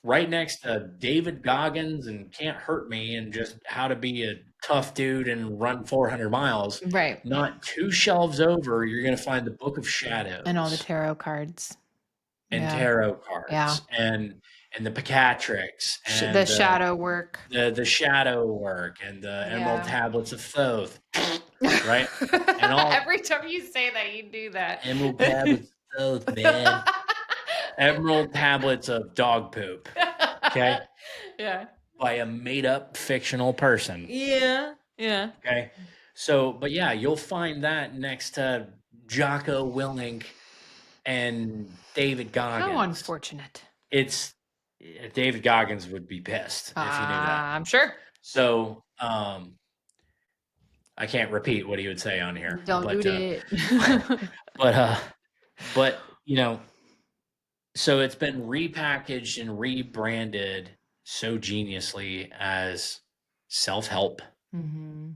right next to David Goggins and Can't Hurt Me and just how to be a tough dude and run 400 miles, Right. not two shelves over, you're going to find the Book of And all the Shadows tarot cards. and Yeah. tarot Yeah. cards and the Pacatrix The and shadow work. the shadow work and the Emerald Yeah. Tablets of Thoth, right? And all Every time you say that, you do that. Emerald Tablets of Thoth, man. Emerald Tablets of dog poop, okay? Yeah. By a made up fictional person, Yeah. Yeah. okay? So, but yeah, you'll find that next to Jocko Willink and David How Goggins. unfortunate. It's David Goggins would be pissed if he knew that. I'm sure. So, I can't repeat what he would say on here, Don't do but that. but but so it's been repackaged and rebranded so geniusly as self-help, Mhm.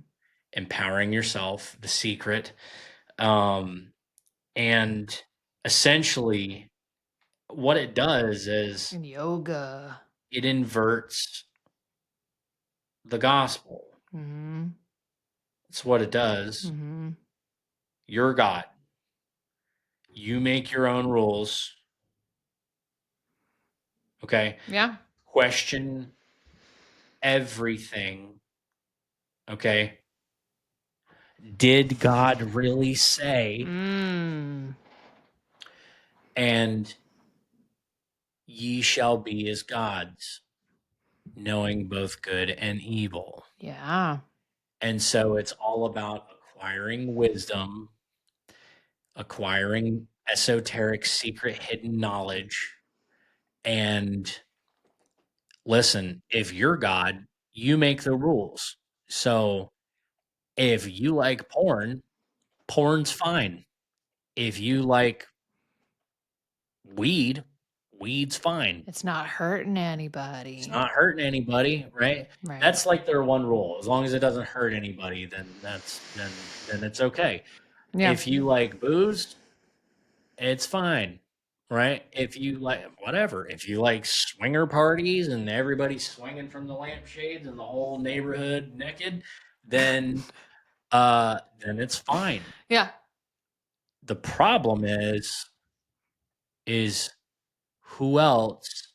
empowering yourself, the secret, um, and essentially what it does is And yoga. it inverts the gospel. Mhm. That's what it does. Mhm. You're God. You make your own rules. Okay. Yeah. Question everything. Okay. Did God really say, Mm. and ye shall be as gods, knowing both good and evil? Yeah. And so it's all about acquiring wisdom, acquiring esoteric, secret, hidden knowledge. And listen, if you're God, you make the rules. So if you like porn, porn's fine. If you like weed, weed's fine. It's not hurting It's anybody. not hurting anybody, right? Right. That's like their one rule. As long as it doesn't hurt anybody, then it's okay. Yeah. If you like booze, it's fine, right? If you like whatever, if you like swinger parties and everybody's swinging from the lampshades and the whole neighborhood naked, then then it's fine. Yeah. The problem is who else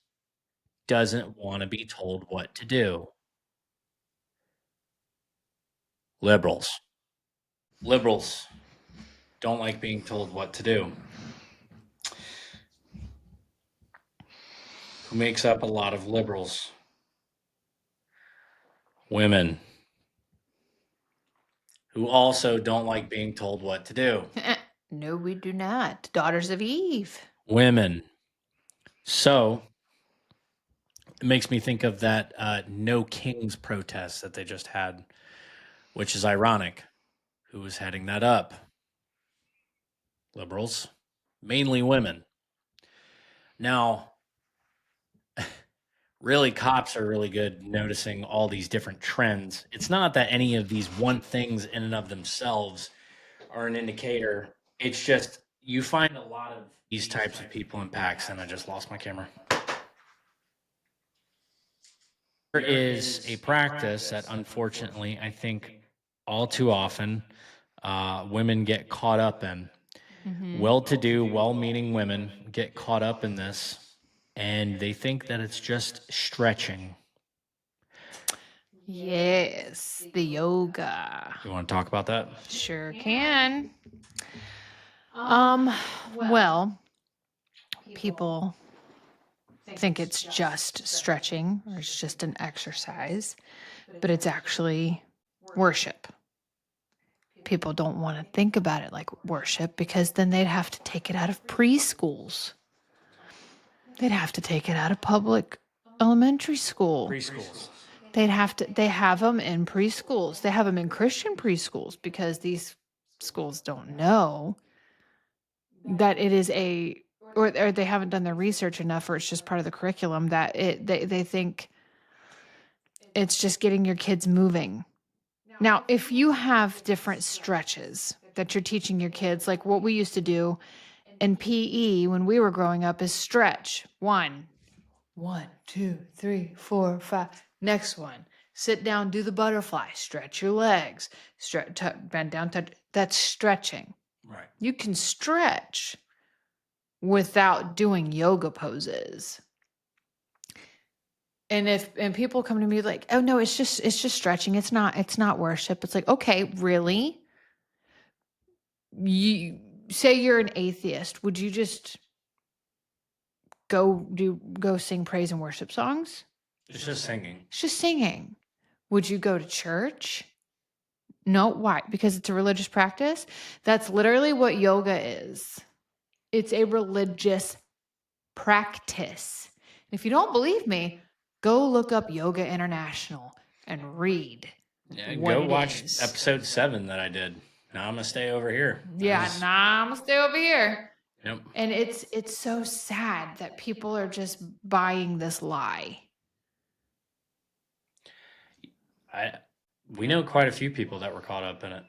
doesn't want to be told what to do? Liberals. Liberals don't like being told what to do. Who makes up a lot of liberals? Women. Who also don't like being told what to do? No, we do not. Daughters of Eve. Women. So it makes me think of that No Kings protest that they just had, which is ironic. Who was heading that up? Liberals, mainly women. Now, really, cops are really good noticing all these different trends. It's not that any of these one things in and of themselves are an indicator. It's just you find a lot of these types of people in packs, and I just lost my camera. There is a practice that, unfortunately, I think all too often women get caught up in. Well-to-do, well-meaning women get caught up in this, and they think that it's just stretching. Yes, the yoga. You want to talk about that? Sure can. Well, people think it's just stretching or it's just an exercise, but it's actually worship. People don't want to think about it like worship because then they'd have to take it out of preschools. They'd have to take it out of public elementary school. Preschools. They have them in preschools. They have them in Christian preschools because these schools don't know that it is or they haven't done their research enough, or it's just part of the curriculum that they think it's just getting your kids moving. Now, if you have different stretches that you're teaching your kids, like what we used to do in PE when we were growing up is stretch. 1, 2, 3, 4, 5. Next one, sit down, do the butterfly, stretch your legs, bend down, touch. That's stretching. Right. You can stretch without doing yoga poses. And people come to me like, "Oh no, it's just stretching. It's not worship." It's like, "Okay, really? You say you're an atheist. Would you just go sing praise and worship songs?" It's just singing. It's just singing. Would you go to church? No, why? Because it's a religious practice? That's literally what yoga is. It's a religious practice. If you don't believe me, go look up Yoga International and read. Yeah, what go it watch is. episode 7 that I did. Namaste over here. Yeah, namaste over here. Yep. And it's so sad that people are just buying this lie. We know quite a few people that were caught up in it.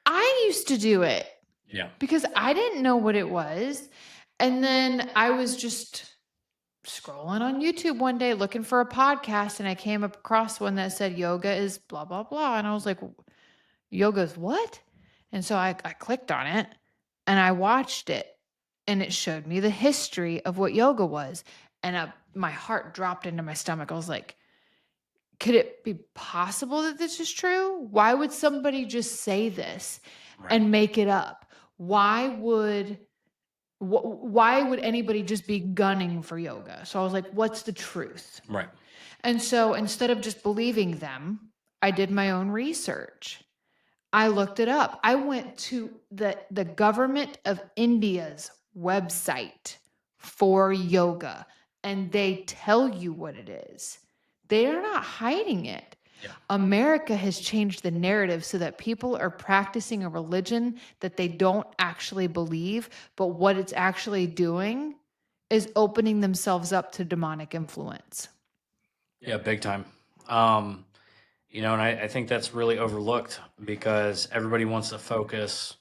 I used to do it. Yeah. Because I didn't know what it was. And then I was just scrolling on YouTube one day looking for a podcast, and I came across one that said yoga is blah, blah, blah. And I was like, yoga's what? And so I clicked on it and I watched it, and it showed me the history of what yoga was. And my heart dropped into my stomach. I was like, could it be possible that this is true? Why would somebody just say this and make it up? Why would anybody just be gunning for yoga? So I was like, what's the truth? Right. And so instead of just believing them, I did my own research. I looked it up. I went to the government of India's website for yoga, and they tell you what it is. They are not hiding it. Yeah. America has changed the narrative so that people are practicing a religion that they don't actually believe, but what it's actually doing is opening themselves up to demonic influence. Yeah, big time. And I think that's really overlooked because everybody wants to focus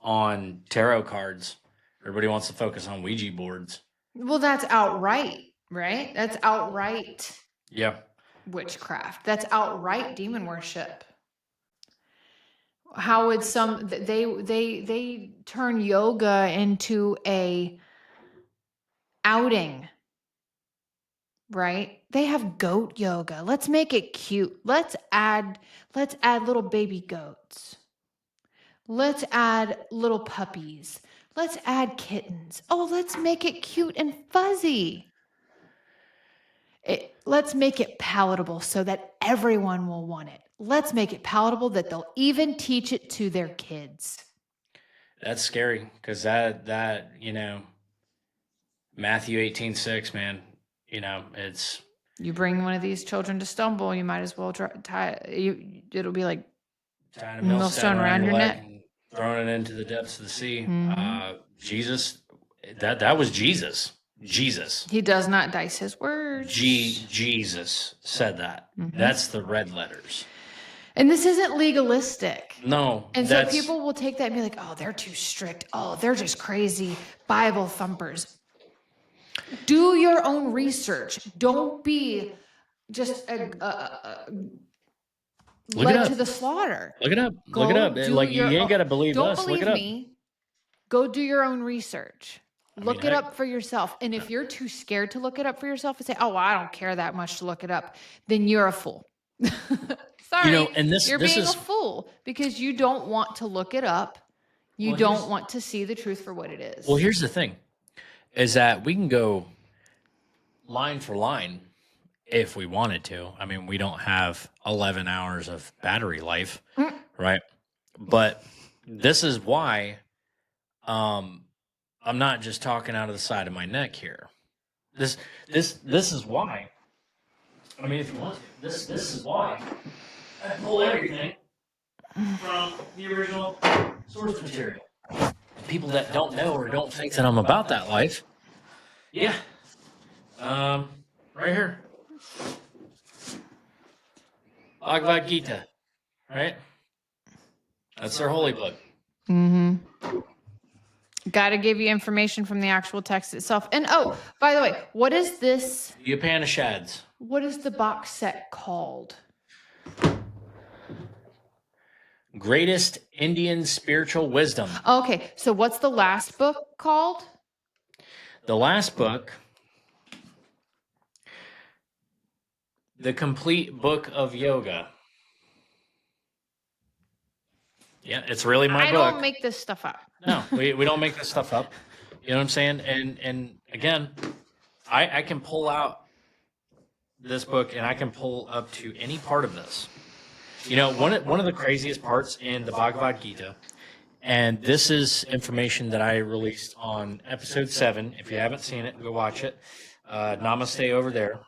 on tarot cards. Everybody wants to focus on Ouija boards. Well, that's outright, right? That's outright Yeah. witchcraft. That's outright demon worship. How would they turn yoga into a outing, right? They have goat yoga. Let's make it cute. Let's add little baby goats. Let's add little puppies. Let's add kittens. Oh, let's make it cute and fuzzy. Let's make it palatable so that everyone will want it. Let's make it palatable that they'll even teach it to their kids. That's scary because that Matthew 18:6, man. It's You bring one of these children to stumble, you might as well it'll be like tying a millstone around your neck. and throwing it into the depths of the sea. Mhm. Jesus, that was Jesus. Jesus. He does not dice his words. Jesus said that. That's the red letters. And this isn't legalistic. No. And so people will take that and be like, oh, they're too strict. Oh, they're just crazy Bible thumpers. Do your own research. Don't be just led to the slaughter. Look it up. Look it up. Like, you ain't got to believe Don't us. Look believe it up. me. Go do your own research. Look it heck- up for yourself. And if you're too scared to look it up for yourself and say, oh, well, I don't care that much to look it up, then you're a fool. Sorry, and you're being a fool because you don't want to look it up. You don't want to see the truth for what it is. Well, here's the thing, is that we can go line for line if we wanted to. I mean, we don't have 11 hours of battery life, right? But this is why I'm not just talking out of the side of my neck here. This is why. I mean, if you want to, this is why I pull everything from the original source material. People that don't know or don't think that I'm about that life, yeah. Right here, Bhagavad Gita, right? That's their holy book. Got to give you information from the actual text itself. And oh, by the way, what is this? The Upanishads. What is the box set called? Greatest Indian Spiritual Wisdom. Okay, so what's the last book called? The last book, The Complete Book of Yoga. Yeah, it's really my book. I don't make this stuff up. No, we don't make this stuff up. You know what I'm saying? And again, I can pull out this book and I can pull up to any part of this. One of the craziest parts in the Bhagavad Gita, and this is information that I released on episode 7. If you haven't seen it, go watch it. Namaste over there,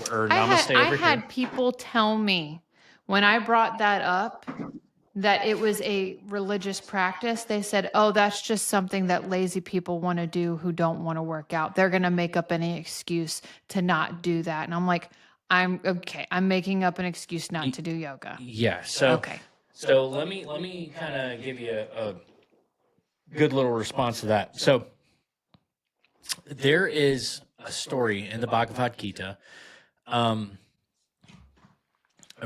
or Namaste over here. I had people tell me when I brought that up that it was a religious practice. They said, oh, that's just something that lazy people want to do who don't want to work out. They're going to make up any excuse to not do that. And I'm like, I'm making up an excuse not to do yoga. Yeah. So let me kind of give you a good little response to that. So there is a story in the Bhagavad Gita. I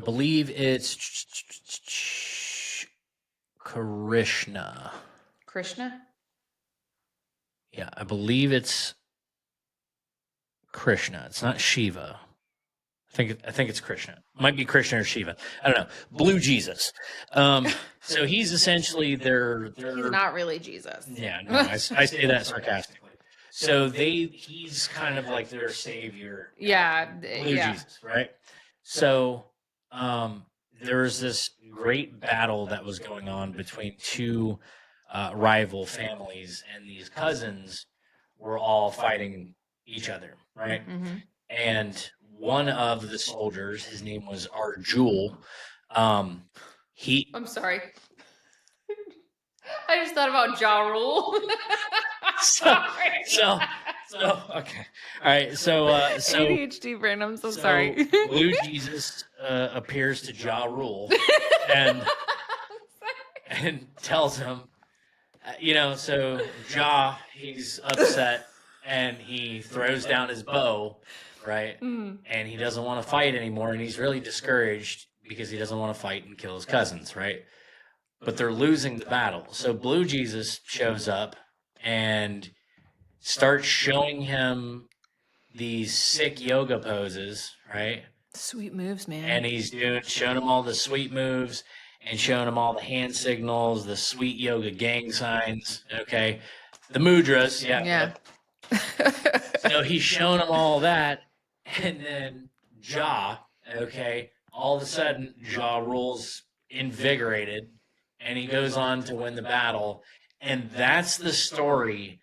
believe it's Krishna. Krishna? Yeah, I believe it's Krishna. It's not Shiva. I think it's Krishna. Might be Krishna or Shiva. I don't know. Blue Jesus. So he's essentially their. He's not really Jesus. Yeah, no, I say that sarcastically. So he's kind of like their savior. Yeah, Blue Jesus, right? So there was this great battle that was going on between two rival families, and these cousins were all fighting each other, right? Mm-hmm. And one of the soldiers, his name was Arjul. I'm sorry. I just thought about Ja Rule. so okay. All right. So ADHD brain. I'm so sorry. Blue Jesus appears to Ja Rule and tells him, so Ja, he's upset and he throws down his bow, right? And he doesn't want to fight anymore, and he's really discouraged because he doesn't want to fight and kill his cousins, right? but they're losing the battle. So Blue Jesus shows up and starts showing him these sick yoga poses, right? Sweet moves, man. And he's showing him all the sweet moves and showing him all the hand signals, the sweet yoga gang signs, okay? The mudras, Yeah. So he's showing him all that, and then okay, all of a sudden, rules invigorated, and he goes on to win the battle, and that's the story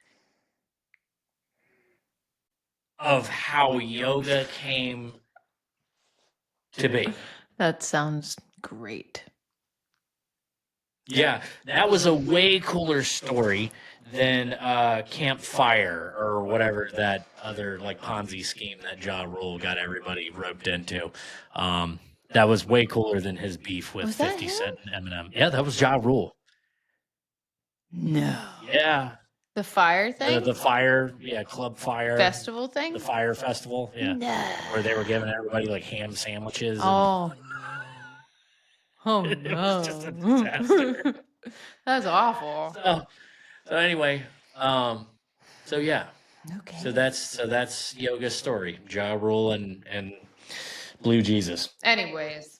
of how yoga came to be. That sounds great. Yeah, that was a way cooler story than Campfire or whatever that other like Ponzi scheme that Ja Rule got everybody roped into. That was way cooler than his beef with Was that 50 him? Cent and Eminem. Yeah, that was Ja Rule. No. Yeah. The fire thing? The fire, Club Fire. Festival thing? The Fire Festival, yeah. No. Where they were giving everybody like ham sandwiches. Oh, no. Oh, It no. was just a disaster. That's awful. So anyway, so yeah. Okay. So that's Yoga's story. Ja Rule and Blue Jesus. Anyways.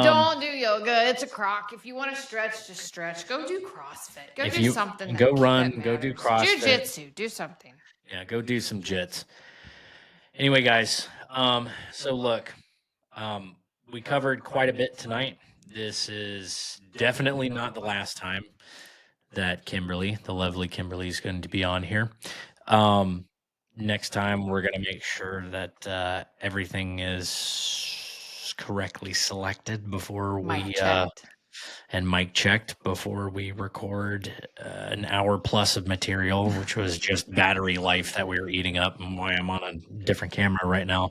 Don't do yoga. It's a crock. If you want to stretch, just stretch. Go do CrossFit. Go do something. Go run. Go do CrossFit. Jiu-jitsu. Do something. Yeah, go do some jits. Anyway, guys. So look, we covered quite a bit tonight. This is definitely not the last time that Kimberly, the lovely Kimberly, is going to be on here. Next time, we're going to make sure that everything is correctly selected before we and mic checked before we record an hour plus of material, which was just battery life that we were eating up, and why I'm on a different camera right now.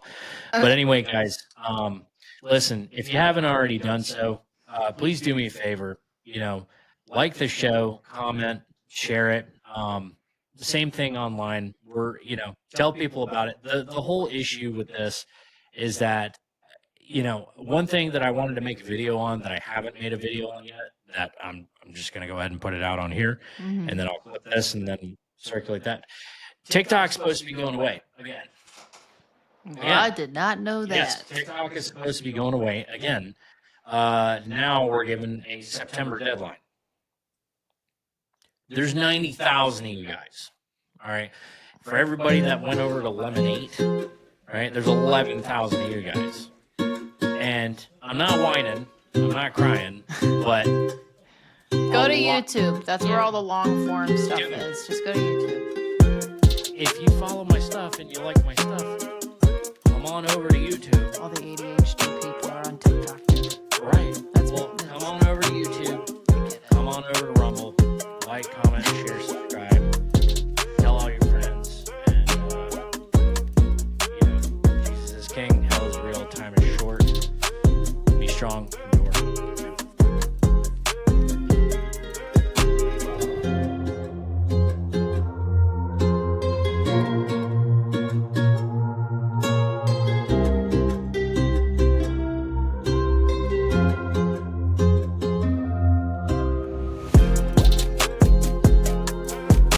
But anyway, guys, listen, if you haven't already done so, please do me a favor. Like the show, comment, share it. The same thing online. Tell people about it. The whole issue with this is that, one thing that I wanted to make a video on that I haven't made a video on yet, that I'm just going to go ahead and put it out on here, and then I'll clip this and then circulate that. TikTok's supposed to be going away again. I did not know that. Yes, TikTok is supposed to be going away again. Now we're given a September deadline. There's 90,000 of you guys. All right. For everybody that went over to Lemonade, right, there's 11,000 of you guys. And I'm not whining. I'm not crying. But go to YouTube. That's where all the long form stuff is. Just go to YouTube. If you follow my stuff and you like my stuff, come on over to YouTube. All the ADHD people are on TikTok. Right. Come on over